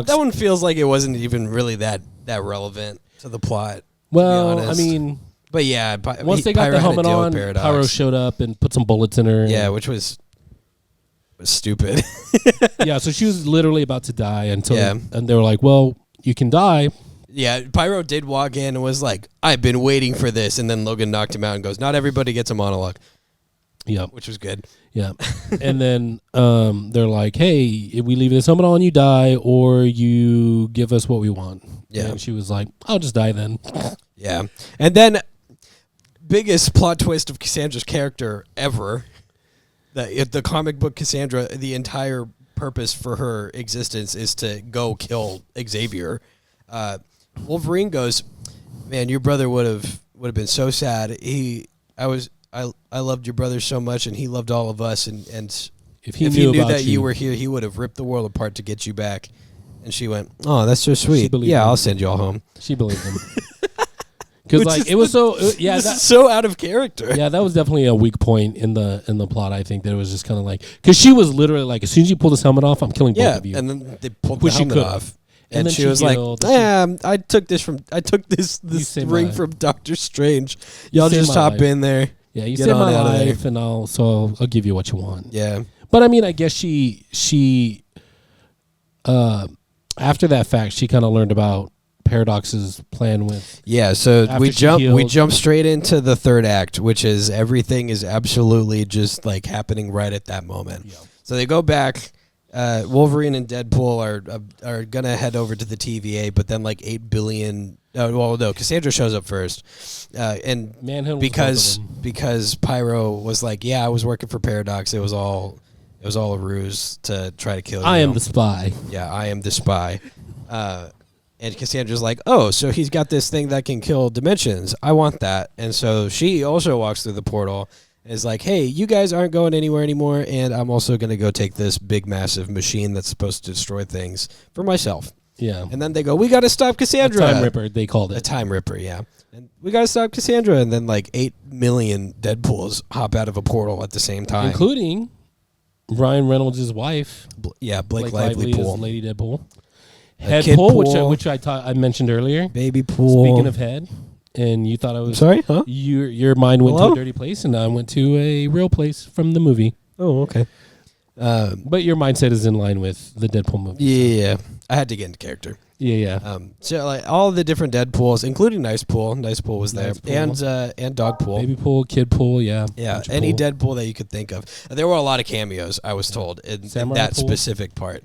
one feels like it wasn't even really that relevant to the plot. Well, I mean. But yeah, once they got the helmet on, Pyro showed up and put some bullets in her. Yeah, which was was stupid. Yeah, so she was literally about to die until, Yeah. and they were like, "Well, you can die." Yeah, Pyro did walk in and was like, "I've been waiting for this," and then Logan knocked him out and goes, "Not everybody gets a monologue," Yeah, which was good. yeah. And then they're like, "Hey, if we leave this helmet on, you die, or you give us what we want." Yeah. And she was like, "I'll just die then." Yeah, and then biggest plot twist of Cassandra's character ever. The comic book Cassandra, the entire purpose for her existence is to go kill Xavier. Wolverine goes, "Man, your brother would have been so sad. I loved your brother so much, and he loved all of us. And If he if knew he knew about that you were here, he would have ripped the world apart to get you back." And she went, "Oh, that's so sweet. believed Yeah, him. I'll send you all home." She believed him. Because Which like is it was so yeah This that, is so out of character. yeah, that was definitely a weak point in the plot. I think that it was just kind of like, because she was literally like, as soon as you pull this helmet off, I'm killing both Yeah, of you. and then they pulled Which the she helmet could've. off. And And then she she was like, healed, I took this saved ring my- from Doctor Strange. Y'all saved just my hop life." in there." Yeah, you Get saved on my out of there. life, and I'll give you what you want. Yeah. But I mean, I guess she after that fact, she kind of learned about Paradox's plan with. Yeah, so After we she we healed- jump straight into the third act, which is everything is absolutely just like happening right at that moment. Yeah. So they go back. Wolverine and Deadpool are gonna head over to the TVA, but then like 8 billion. Well, no, Cassandra shows up first, and Manhunt was both of them. because Pyro was like, "Yeah, I was working for Paradox. It was all a ruse to try to kill you." I am the spy. Yeah, I am the spy. And Cassandra's like, "Oh, so he's got this thing that can kill dimensions. I want that." And so she also walks through the portal and is like, "Hey, you guys aren't going anywhere anymore, and I'm also going to go take this big, massive machine that's supposed to destroy things for myself." Yeah. And then they go, "We got to stop Cassandra." Time Ripper, they called A it. time ripper, yeah. And we got to stop Cassandra. And then like 8 million Deadpools hop out of a portal at the same time. Including Ryan Reynolds' wife. Blake Lively Lively as Pool. Lady Deadpool. Kid Head Pool, Pool. which I mentioned earlier. Baby Pool. Speaking of head, and you thought I was Sorry, huh? your mind went Hello? to a dirty place, and I went to a real place from the movie. Oh, okay. But your mindset is in line with the Deadpool movie. Yeah. I had to get into character. Yeah. So like all the different Deadpools, including Nice Pool was there, Nice Pool. and Dog Pool. Baby Pool, Kid Pool, yeah. Yeah, Bunch of any pool. Deadpool that you could think of. There were a lot of cameos, I was told, in Samurai that Pool. specific part.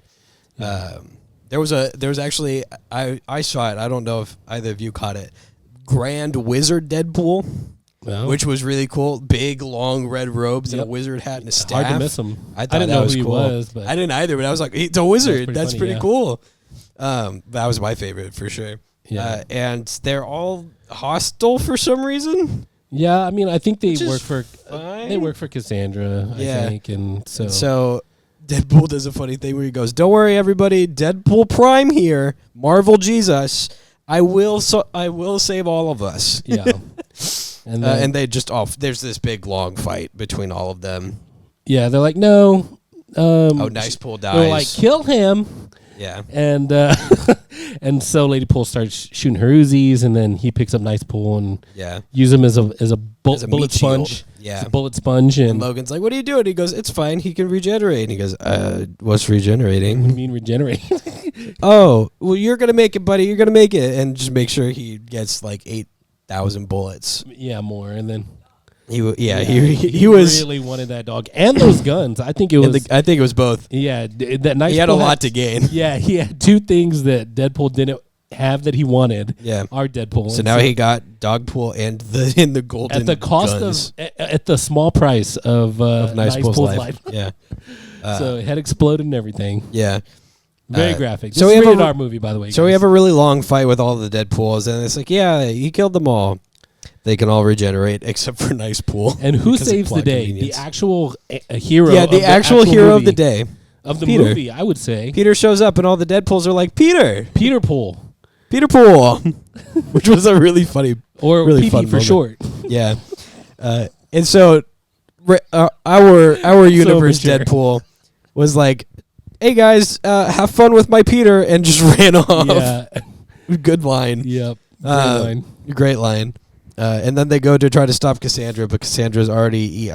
There was actually I saw it. I don't know if either of you caught it. Grand Wizard Deadpool, Well, which was really cool. Big, long red robes and Yep. a wizard hat and a staff. hard to miss him. I thought didn't that know was who cool. he was, but I didn't either, but I was like, it's a wizard. pretty That's funny, pretty yeah. cool. That was my favorite for sure. Yeah. And they're all hostile for some reason. yeah, I mean, I think they Which is work for fine. they work for Cassandra, Yeah. I think, and so, So Deadpool does a funny thing where he goes, "Don't worry, everybody. Deadpool Prime here. Marvel Jesus. I will save all of us." yeah. And then, And they just there's this big long fight between all of them. yeah, they're like, no. Oh, Nice Pool dies. They're like, kill him. Yeah. And and so Lady Pool starts shooting her Uzis, and then he picks up Nice Pool and Yeah. use him as a As a bullet meat shield. sponge. Yeah. As a bullet sponge, And and Logan's like, "What are you doing?" He goes, "It's fine. He can regenerate." And he goes, "What's what do you regenerating?" mean regenerate? "Oh, well, you're gonna make it, buddy. You're gonna make it." And just make sure he gets like 8,000 bullets. Yeah, more, and then He was. really wanted that dog and those guns. I think it was. I think it was both. Yeah, that Nice. He had a Pool lot to gain. Yeah, he had two things that Deadpool didn't have that he wanted. Yeah. Are Deadpool. So And now he got Dogpool and the golden at the cost guns of at the small price of Nice Pool's life. Yeah. So head exploded and everything. Yeah. Very graphic. so So we we have a rated re- R movie, by the way. So we guys. have a really long fight with all the Deadpools, and it's like, yeah, he killed them all. They can all regenerate except for Nice Pool. and who because of saves the plot day? convenience. The actual hero. Yeah, of the actual hero of movie. the day. Of the Peter. movie, I would say. Peter shows up, and all the Deadpools are like, Peter Pool. Peter Pool, which was a really funny, Or really PP fun for moment. short. yeah. And so our universe mature. Deadpool was like, "Hey guys, have fun with my Peter," and just ran off. Yeah. Good line. Yep. Great Uh, line. Great line. And then they go to try to stop Cassandra, but Cassandra's already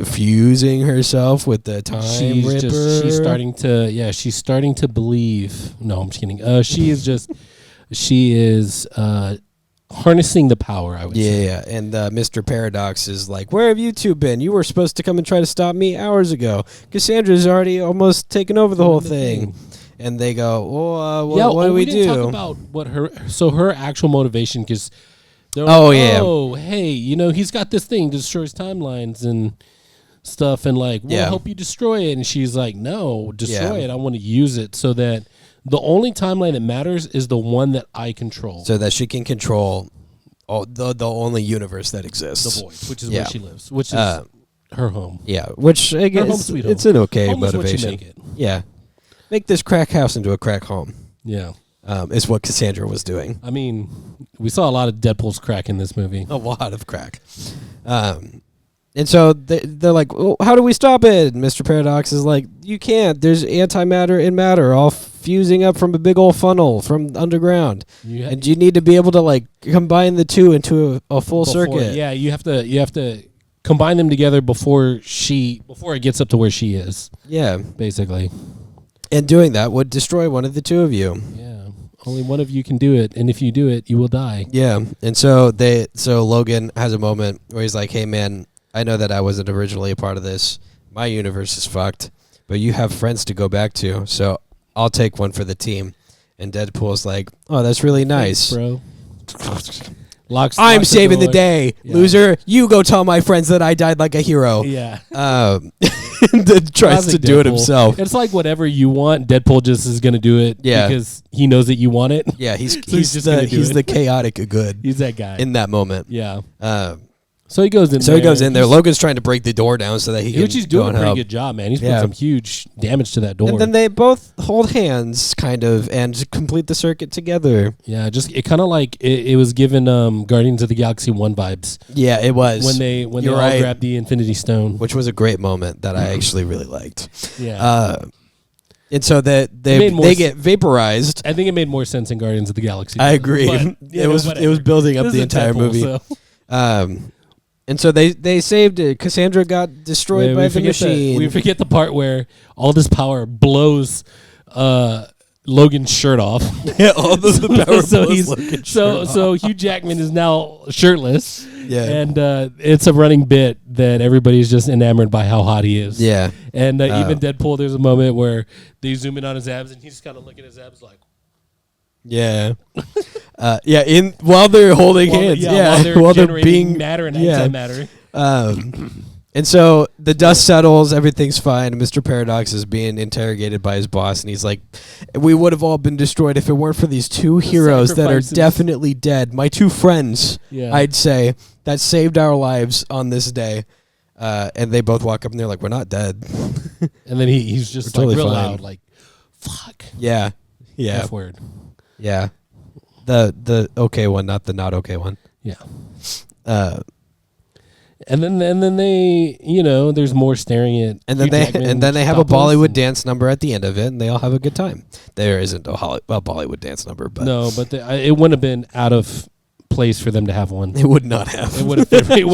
fusing herself with the Time Ripper. She's starting to believe. No, I'm just kidding. She is harnessing the power, I would say. Yeah, and Mr. Paradox is like, where have you two been? You were supposed to come and try to stop me hours ago. Cassandra's already almost taken over the whole thing. And they go, what do we do? Talk about what her actual motivation, because they're hey, he's got this thing that destroys timelines and stuff, and like, we'll help you destroy it. And she's like, no, destroy it. I want to use it so that the only timeline that matters is the one that I control. So that she can control the only universe that exists. The void, which is where she lives, which is her home. Yeah, which I guess it's an okay home motivation. Is what you make it. Yeah. Make this crack house into a crack home. Yeah. Is what Cassandra was doing. I mean, we saw a lot of Deadpool's crack in this movie. A lot of crack. And so they're like, well, how do we stop it? And Mr. Paradox is like, you can't. There's antimatter and matter all fusing up from a big old funnel from underground. And you need to be able to like combine the two into a full circuit. Yeah, you have to combine them together before it gets up to where she is. Yeah. Basically. And doing that would destroy one of the two of you. Yeah. Only one of you can do it, and if you do it, you will die. Yeah. And so Logan has a moment where he's like, hey man, I know that I wasn't originally a part of this. My universe is fucked, but you have friends to go back to, so I'll take one for the team. And Deadpool's like, oh, that's really nice. Thanks, bro. I'm saving the day. Yeah. Loser, you go tell my friends that I died like a hero. Yeah. That tries to do it himself. It's like whatever you want, Deadpool just is going to do it because he knows that you want it. Yeah, he's the chaotic good. He's that guy. In that moment. Yeah. So he goes in there. Logan's trying to break the door down so that he can which he's doing a pretty good job, man. He's put some huge damage to that door. And then they both hold hands, kind of, and complete the circuit together. Yeah, it kind of like it was given Guardians of the Galaxy 1 vibes. Yeah, it was. When they all grabbed the Infinity Stone. Which was a great moment that I actually really liked. Yeah. And so that they get vaporized. I think it made more sense in Guardians of the Galaxy. I agree. It was building up the entire movie. And so they saved it. Cassandra got destroyed by the machine. We forget the part where all this power blows Logan's shirt off. Yeah, all the power blows Logan's shirt off. So Hugh Jackman is now shirtless. Yeah. And it's a running bit that everybody's just enamored by how hot he is. Yeah. And even Deadpool, there's a moment where they zoom in on his abs and he's just kind of looking at his abs like. Yeah. While they're holding hands. While they're being matter and antimatter. And so the dust settles, everything's fine. Mr. Paradox is being interrogated by his boss, and he's like, we would have all been destroyed if it weren't for these two heroes that are definitely dead. My two friends, I'd say, that saved our lives on this day. And they both walk up and they're like, we're not dead. And then he's just like totally real loud, like, fuck. Yeah. Yeah. F word. Yeah. The okay one, not the not okay one. Yeah. And then they, there's more staring at. And then they have a Bollywood dance number at the end of it, and they all have a good time. There isn't a Bollywood dance number, but no, but it wouldn't have been out of place for them to have one. It would not have. It would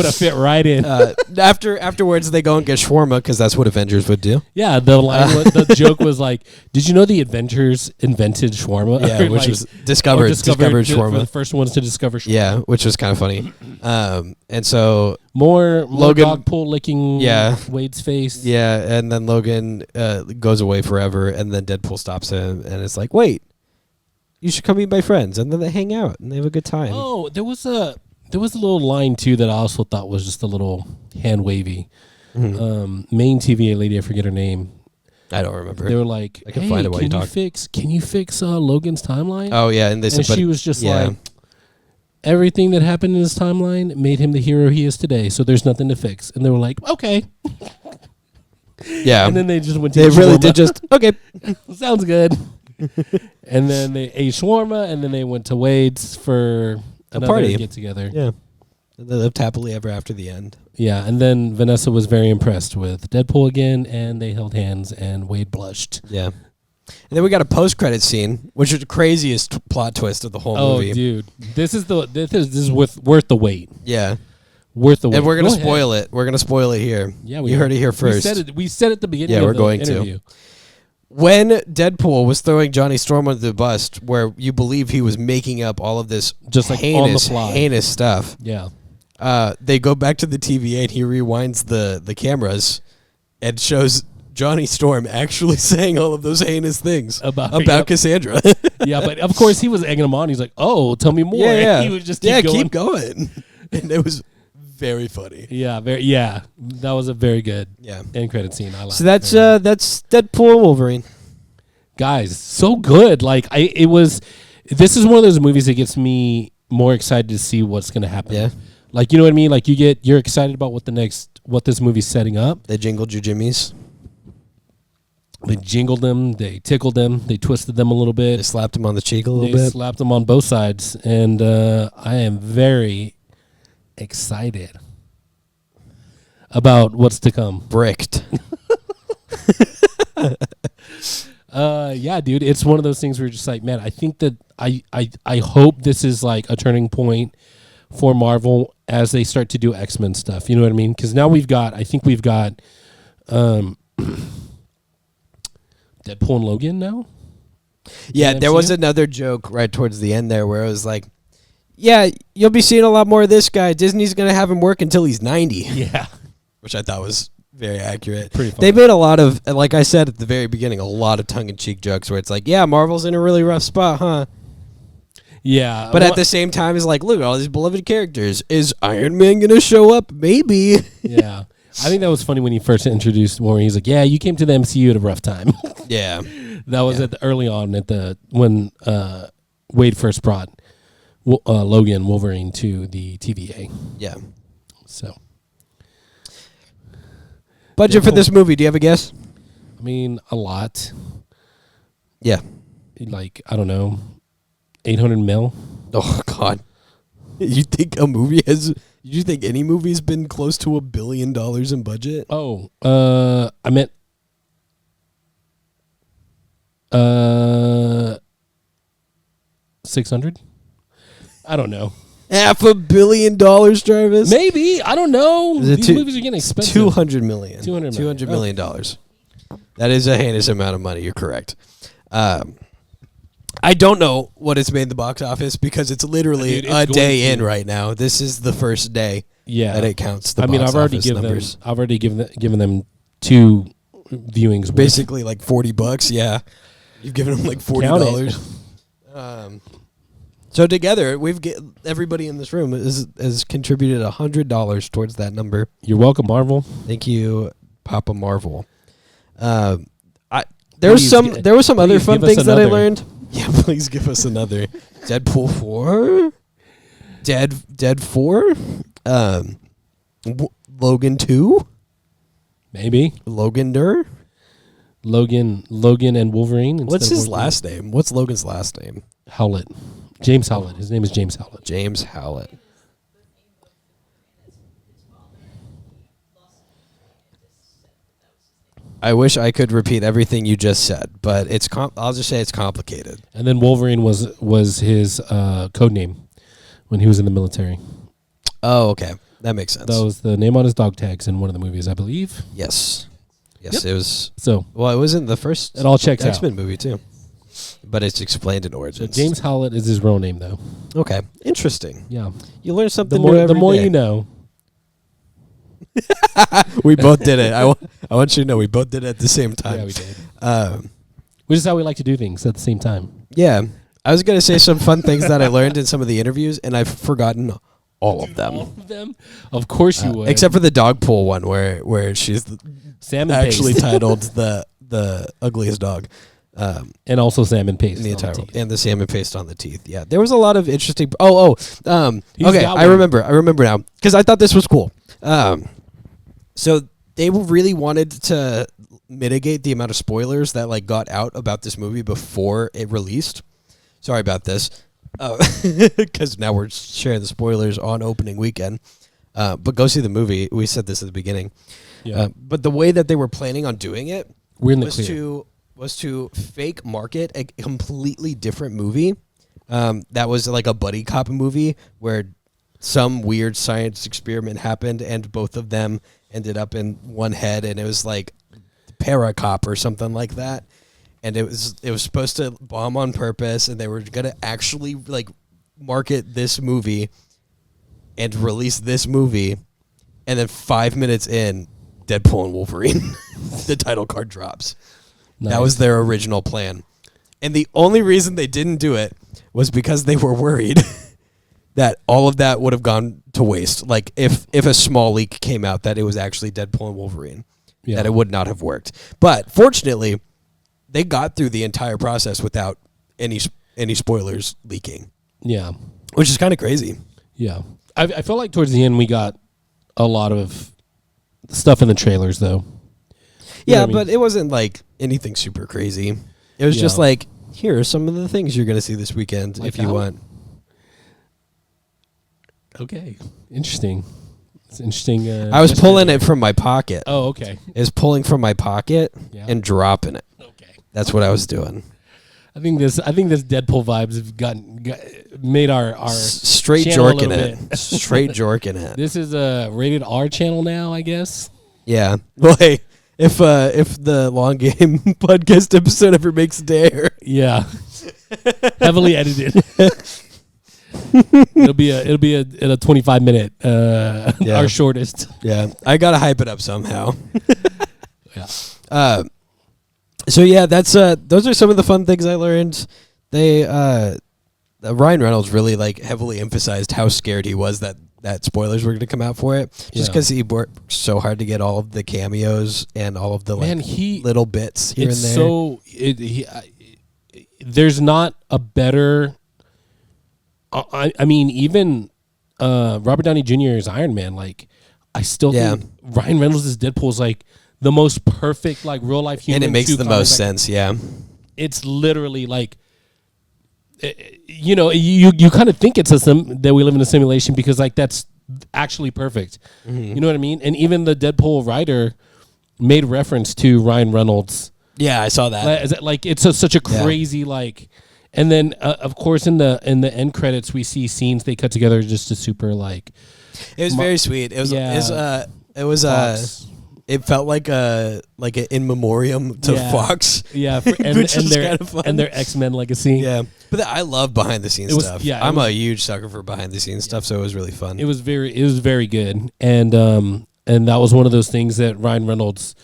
have fit right in. Afterwards, they go and get shawarma because that's what Avengers would do. Yeah, the joke was like, "Did you know the Avengers invented shawarma?" Yeah, which was discovered shawarma. The first ones to discover shawarma. Yeah, which was kind of funny. And so more Logan dog pull licking. Yeah. Wade's face. Yeah, and then Logan goes away forever, and then Deadpool stops him, and it's like, wait. You should come meet my friends, and then they hang out and they have a good time. Oh, there was a little line too that I also thought was just a little hand wavy. Mm-hmm. Main TVA lady, I forget her name. I don't remember. They were like, I can find it while you talk. Can you fix Logan's timeline? Oh yeah, and she was just like, everything that happened in his timeline made him the hero he is today. So there's nothing to fix. And they were like, okay. Yeah. And then they just went to They really did just okay. Sounds good. And then they ate shawarma, and then they went to Wade's for another party get together. Yeah, and they lived happily ever after the end. Yeah, and then Vanessa was very impressed with Deadpool again, and they held hands, and Wade blushed. Yeah, And then we got a post-credit scene, which is the craziest plot twist of the whole movie. Oh, dude, this is worth the wait. Yeah. Worth the wait. And we're gonna spoil it. We're gonna spoil it here. Yeah, you heard it here first. We said at the beginning. Yeah, of we're the going interview. to. When Deadpool was throwing Johnny Storm under the bus, where you believe he was making up all of this Just like on the fly. heinous stuff, Yeah. they go back to the TVA and he rewinds the cameras and shows Johnny Storm actually saying all of those heinous things about Cassandra. Yeah, but of course he was egging him on. He's like, "Oh, tell me more." Yeah. He would just keep going. And it was very funny. Yeah, that was a very good end credit scene. I like. So that's Deadpool Wolverine. Guys, so good. Like this is one of those movies that gets me more excited to see what's going to happen. Yeah. Like, you know what I mean? Like you're excited about what this movie's setting up. They jingled your jimmies. They jingled them, they tickled them, they twisted them a little bit. They slapped him on the cheek a little They bit. slapped them on both sides, and I am very excited about what's to come. Bricked. Yeah, dude, it's one of those things where you're just like, man, I think that I hope this is like a turning point for Marvel as they start to do X-Men stuff. You know what I mean? Because now we've got Deadpool and Logan now. Yeah, there was another joke right towards the end there where it was like, yeah, you'll be seeing a lot more of this guy. Disney's going to have him work until he's 90. Yeah. Which I thought was very accurate. Pretty funny. They made a lot of, like I said at the very beginning, a lot of tongue-in-cheek jokes where it's like, yeah, Marvel's in a really rough spot, huh? Yeah. But at the same time, it's like, look at all these beloved characters. Is Iron Man going to show up? Maybe. Yeah. I think that was funny when he first introduced Warren. He's like, yeah, you came to the MCU at a rough time. Yeah. That was early on when Wade first brought Logan Wolverine to the TVA. Yeah. So. Budget for this movie, do you have a guess? I mean, a lot. Yeah. Like, I don't know, 800 mil. Oh, God. You think any movie's been close to $1 billion in budget? Oh, I meant 600. I don't know. $500 million, Travis? Maybe. I don't know. These movies are getting expensive. $200 million. $200 million. That is a heinous amount of money. You're correct. I don't know what it's made in the box office because it's literally a day in right now. This is the first day that it counts the box office numbers. I've already given them 2 viewings. Basically like $40. Yeah. You've given them like $40. So together, everybody in this room has contributed $100 towards that number. You're welcome, Marvel. Thank you, Papa Marvel. There were some other fun things that I learned. Yeah, please give us another. Deadpool 4? Dead 4? Logan 2? Maybe. Logan and Wolverine. What's his last name? What's Logan's last name? Howlett. James Howlett. His name is James Howlett. James Howlett. I wish I could repeat everything you just said, but I'll just say it's complicated. And then Wolverine was his code name when he was in the military. Oh, okay. That makes sense. That was the name on his dog tags in one of the movies, I believe. Yes. Yes, Yep. It was. So, well, it was in the first it all checks out. X-Men movie, too. But it's explained in So Origins. James Howlett is his real name, though. Okay. Interesting. Yeah. You learn something The new every more day. you know. We both did it. I want you to know we both did it at the same time. Yeah, we did. Which is how we like to do things at the same time. Yeah. I was going to say some fun things that I learned in some of the interviews, and I've forgotten all of them. All of them? Of course you would. Except for the dog pool one where she's salmon actually paste. titled the ugliest dog. And also salmon paste. In the entire teeth. and the salmon paste on the teeth. Yeah. There was a lot of interesting okay, got I one. remember now because I thought this was cool. So they really wanted to mitigate the amount of spoilers that like got out about this movie before it released. Sorry about this. Because now we're sharing the spoilers on opening weekend. But go see the movie. We said this at the beginning. Yeah. But the way that they were planning on doing it We're in the was clear. to was to fake market a completely different movie. That was like a buddy cop movie where some weird science experiment happened and both of them ended up in one head, and it was like Paracop or something like that. And it was supposed to bomb on purpose, and they were gonna actually like market this movie and release this movie, and then 5 minutes in, Deadpool and Wolverine, the title card drops. Nice. That was their original plan. And the only reason they didn't do it was because they were worried that all of that would have gone to waste. Like if a small leak came out that it was actually Deadpool and Wolverine, that it would not have worked. But fortunately, they got through the entire process without any spoilers leaking. Yeah. Which is kind of crazy. Yeah. I felt like towards the end we got a lot of stuff in the trailers, though. Yeah, but it wasn't like anything super crazy. It was just like, here are some of the things you're going to see this weekend if you want. Okay. Interesting. It's interesting. I was pulling it from my pocket. Oh, okay. It was pulling from my pocket and dropping it. Okay. That's what I was doing. I think this Deadpool vibes have made our straight jorking it. Straight jorking it. This is a rated R channel now, I guess. Yeah. Well, hey, if the long game podcast episode ever makes it to air, yeah, heavily edited. it'll be a 25-minute our shortest. Yeah, I gotta hype it up somehow. Yeah. So yeah, that's those are some of the fun things I learned. They Ryan Reynolds really like heavily emphasized how scared he was that spoilers were going to come out for it, just because he worked so hard to get all of the cameos and all of the little bits here and there. So there's not a better. I mean, even Robert Downey Jr.'s Iron Man. Like, I still think Ryan Reynolds' Deadpool is like the most perfect, like, real life human. And it makes the most sense. Yeah, it's literally like, you know, you kind of think it's that we live in a simulation because like that's actually perfect. Mm-hmm. You know what I mean? And even the Deadpool writer made reference to Ryan Reynolds. Yeah, I saw that. Like it's such a crazy like. And then, of course, in the end credits, we see scenes they cut together just to super like. It was very sweet. It was it felt like an in memoriam to Fox. Yeah, and their X-Men legacy. Yeah, but I love behind the scenes stuff. Yeah, I'm a huge sucker for behind the scenes stuff, so it was really fun. It was very good, and that was one of those things that Ryan Reynolds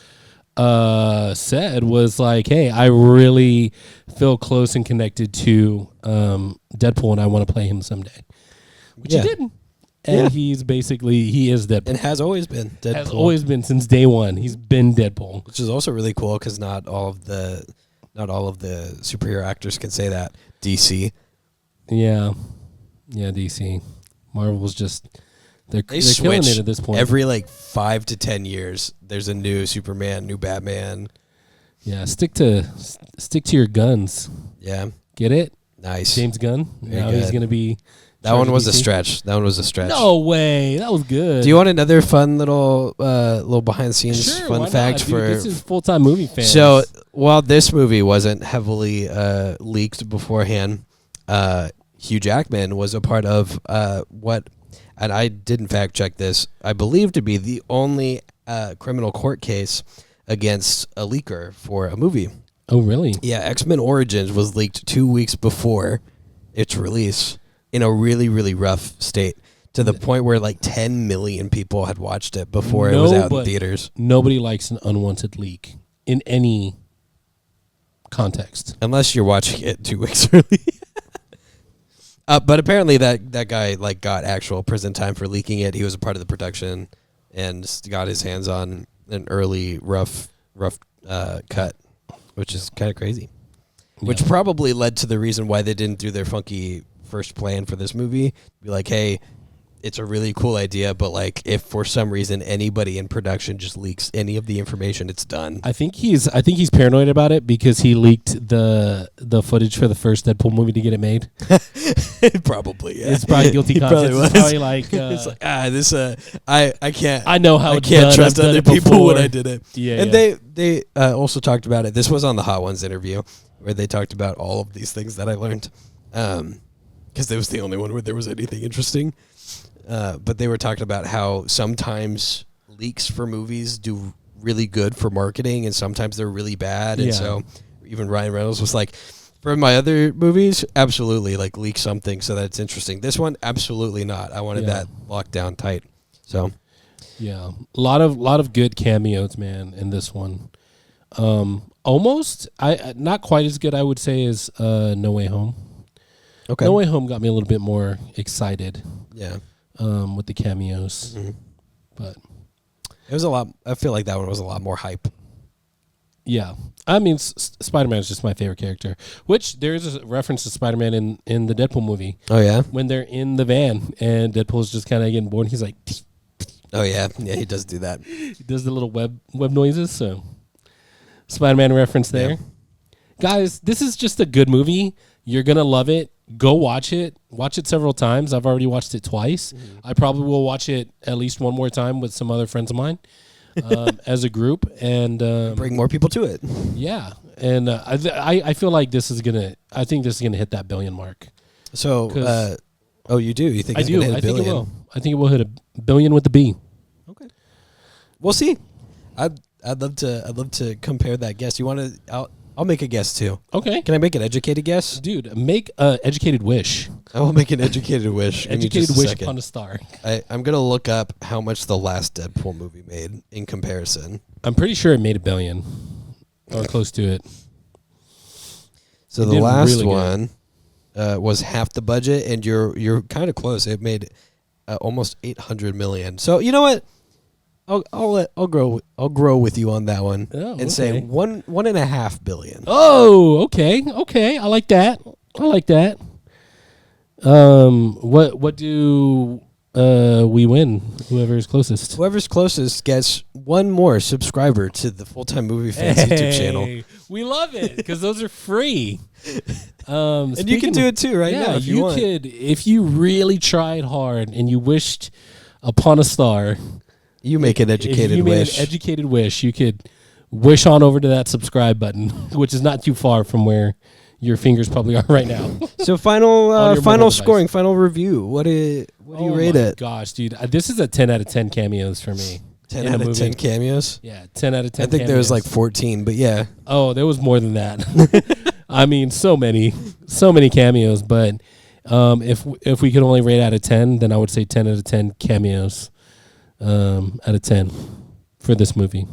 said was like, hey, I really feel close and connected to Deadpool, and I want to play him someday, which he didn't. And he is Deadpool. And has always been Deadpool. Has always been since day one. He's been Deadpool. Which is also really cool because not all of the superhero actors can say that. DC. Yeah. Yeah, DC. Marvel's just they're killing it at this point. Every like 5 to 10 years there's a new Superman, new Batman. Yeah, stick to your guns. Yeah. Get it? Nice. James Gunn. Now he's going to be That one was a stretch. No way. That was good. Do you want another fun little behind the scenes fun fact for this is full-time movie fans. So while this movie wasn't heavily leaked beforehand, Hugh Jackman was a part of what, and I didn't fact check this, I believe to be the only criminal court case against a leaker for a movie. Oh, really? Yeah, X-Men Origins was leaked 2 weeks before its release in a really, really rough state, to the point where like 10 million people had watched it before it was out in theaters. Nobody likes an unwanted leak in any context. Unless you're watching it 2 weeks early. But apparently that guy like got actual prison time for leaking it. He was a part of the production and got his hands on an early rough cut, which is kind of crazy. Yeah. Which probably led to the reason why they didn't do their funky first plan for this movie. Be like, hey, it's a really cool idea, but like if for some reason anybody in production just leaks any of the information, it's done. I think he's paranoid about it because he leaked the footage for the first Deadpool movie to get it made. Probably, yeah. It's probably guilty conscience. It's probably like it's like this I can't. I know how I it's can't done. trust I've done other it people before. when I did it. Yeah, and yeah. they also talked about it. This was on the Hot Ones interview where they talked about all of these things that I learned. Because it was the only one where there was anything interesting. But they were talking about how sometimes leaks for movies do really good for marketing, and sometimes they're really bad. And so even Ryan Reynolds was like, for my other movies, absolutely, like leak something so that it's interesting. This one, absolutely not. I wanted that locked down tight. So, yeah, a lot of good cameos, man, in this one. Almost, not quite as good, I would say, as No Way Home. okay. No Way Home got me a little bit more excited. Yeah. With the cameos, but It was a lot. I feel like that one was a lot more hype. yeah, I mean, Spider-Man is just my favorite character. Which there is a reference to Spider-Man in the Deadpool movie Oh, yeah? when they're in the van and Deadpool's just kind of getting bored. He's like, Oh, yeah. Yeah, he does do that. he does the little web noises. So Spider-Man reference there, Yeah. guys. This is just a good movie. You're gonna love it. Go watch it. Watch it several times. I've already watched it twice. I probably will watch it at least one more time with some other friends of mine as a group. And Bring more people to it. yeah, and I feel like this is gonna. I think this is gonna hit that billion mark. So, 'Cause oh, you do? You think I it's do. gonna hit I a think billion? it will. I think it will hit a billion with the B. Okay. We'll see. I'd love to compare that guess. You want to? I'll make a guess too. Okay, Can I make an educated guess? dude, make a educated wish. I will make an educated wish. Give me just Educated a wish second. upon a star. I'm gonna look up how much the last Deadpool movie made in comparison. I'm pretty sure it made $1 billion or close to it. So It the did last really good. one was half the budget, and you're kind of close. It made almost 800 million. So you know what? I'll grow with you on that one and say okay. 1.5 billion. Oh, okay. I like that. What do we win? Whoever is closest. Whoever's closest gets one more subscriber to the Full Time Movie Fans YouTube channel. We love it because those are free. And you can do it too right now if you want. could, if you really tried hard and you wished upon a star. You make an If educated you made wish. an educated wish, you could wish on over to that subscribe button, which is not too far from where your fingers probably are right now. So On final your mobile device. scoring, final review. What do you rate it? Gosh, dude, this is a 10 out of 10 cameos for me. 10 in a out of movie. 10 cameos? Yeah, 10 out of 10 I think there was like cameos. 14, but yeah. Oh, there was more than that. I mean, so many cameos. But if we could only rate out of 10, then I would say 10 out of 10 cameos out of 10 for this movie.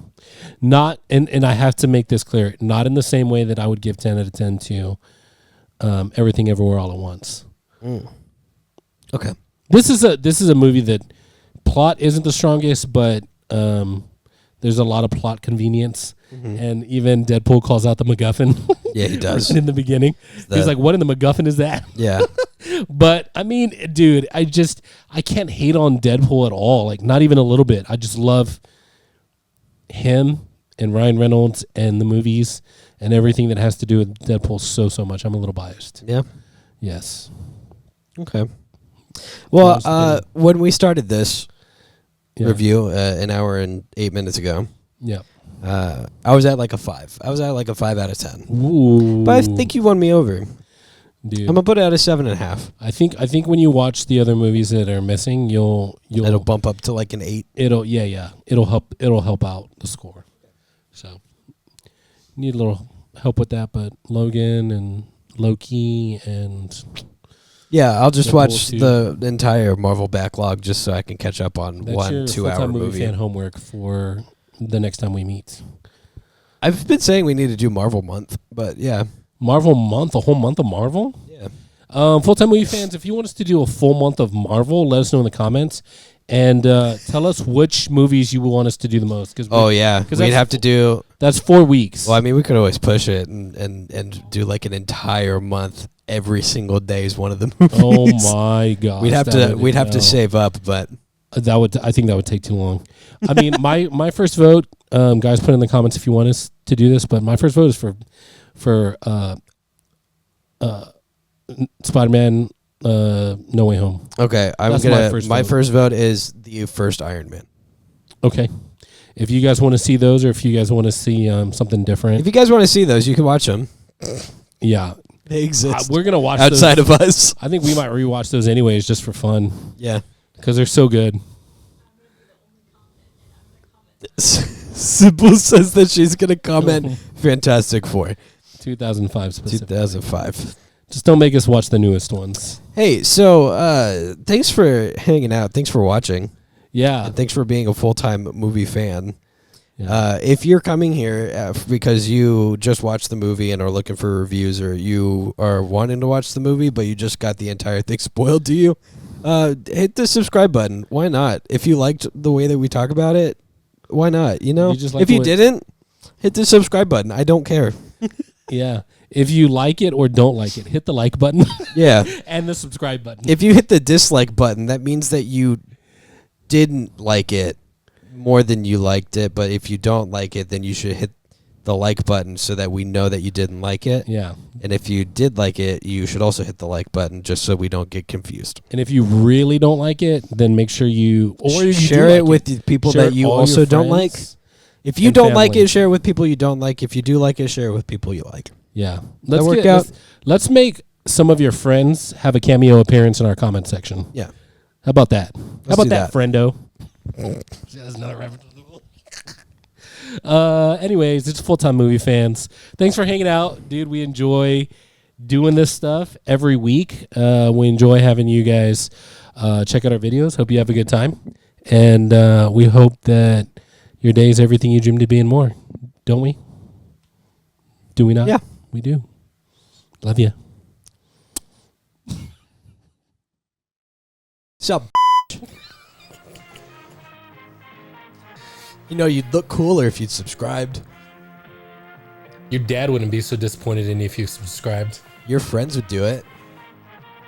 Not and I have to make this clear, not in the same way that I would give 10 out of 10 to Everything Everywhere All at Once. Okay. This is a movie that plot isn't the strongest, but there's a lot of plot convenience, and even Deadpool calls out the MacGuffin. Yeah, he does. in the beginning. He's like, "What in the MacGuffin is that?" Yeah. But I mean, dude, I can't hate on Deadpool at all. Like, not even a little bit. I just love him and Ryan Reynolds and the movies and everything that has to do with Deadpool so much. I'm a little biased. Yeah. Yes. Okay. Well, when we started this review an hour and 8 minutes ago, Yeah. I was at like a 5. I was at like a 5 out of 10. Ooh. But I think you won me over. Dude. I'm gonna put it at a 7.5. I think when you watch the other movies that are missing, you'll It'll bump up to like an 8. it'll help out the score. So need a little help with that, but Logan and Loki and Yeah, I'll just Deadpool watch 2. the entire Marvel backlog just so I can catch up on that's your 1 2 hour full-time movie. fan homework for the next time we meet. I've been saying we need to do Marvel month, but yeah. Marvel month, a whole month of Marvel? Yeah. Full-time movie fans, if you want us to do a full month of Marvel, let us know in the comments. And tell us which movies you want us to do the most. Oh, yeah. 'cause We'd that's- have to do... That's 4 weeks. Well, I mean, we could always push it and do like an entire month every single day is one of the movies. Oh my god. We'd have to save up, but I think that would take too long. I mean, my first vote, guys, put in the comments if you want us to do this, but my first vote is for Spider-Man No Way Home. okay, my first vote is the first Iron Man. Okay. If you guys want to see those, or if you guys want to see something different, If you guys want to see those, you can watch them. yeah, They exist. we're gonna watch outside those. of us. I think we might rewatch those anyways, just for fun, Yeah. because they're so good. Sybil says that she's gonna comment Fantastic Four, 2005 specifically. 2005. Just don't make us watch the newest ones. Hey, so thanks for hanging out. Thanks for watching. Yeah. And thanks for being a full-time movie fan. Yeah. If you're coming here because you just watched the movie and are looking for reviews, or you are wanting to watch the movie but you just got the entire thing spoiled to you, hit the subscribe button. Why not? If you liked the way that we talk about it, why not? You know, if you didn't, hit the subscribe button. I don't care. Yeah. If you like it or don't like it, hit the like button. Yeah. And the subscribe button. If you hit the dislike button, that means that you didn't like it more than you liked it. But if you don't like it, then you should hit the like button so that we know that you didn't like it. Yeah. And if you did like it, you should also hit the like button just so we don't get confused. And if you really don't like it, then make sure you share it with the people that you also don't like. If you don't like it, share it with people you don't like. If you do like it, share it with people you like. Yeah. Let's make some of your friends have a cameo appearance in our comment section. Yeah. How about that? How about do that, that. friendo? That's another reference. Anyways, it's full-time movie fans. Thanks for hanging out, dude. We enjoy doing this stuff every week. We enjoy having you guys check out our videos. Hope you have a good time. And we hope that your day is everything you dream to be and more. Don't we? Do we not? Yeah. We do. Love you. Sup? You know, you'd look cooler if you'd subscribed. Your dad wouldn't be so disappointed in you if you subscribed. Your friends would do it.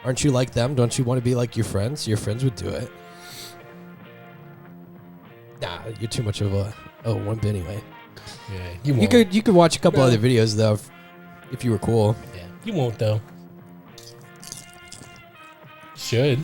Aren't you like them? Don't you want to be like your friends? Your friends would do it. Nah, you're too much of a wimp anyway. Yeah, You could watch a couple other videos though, if you were cool. Yeah, you won't though. Should.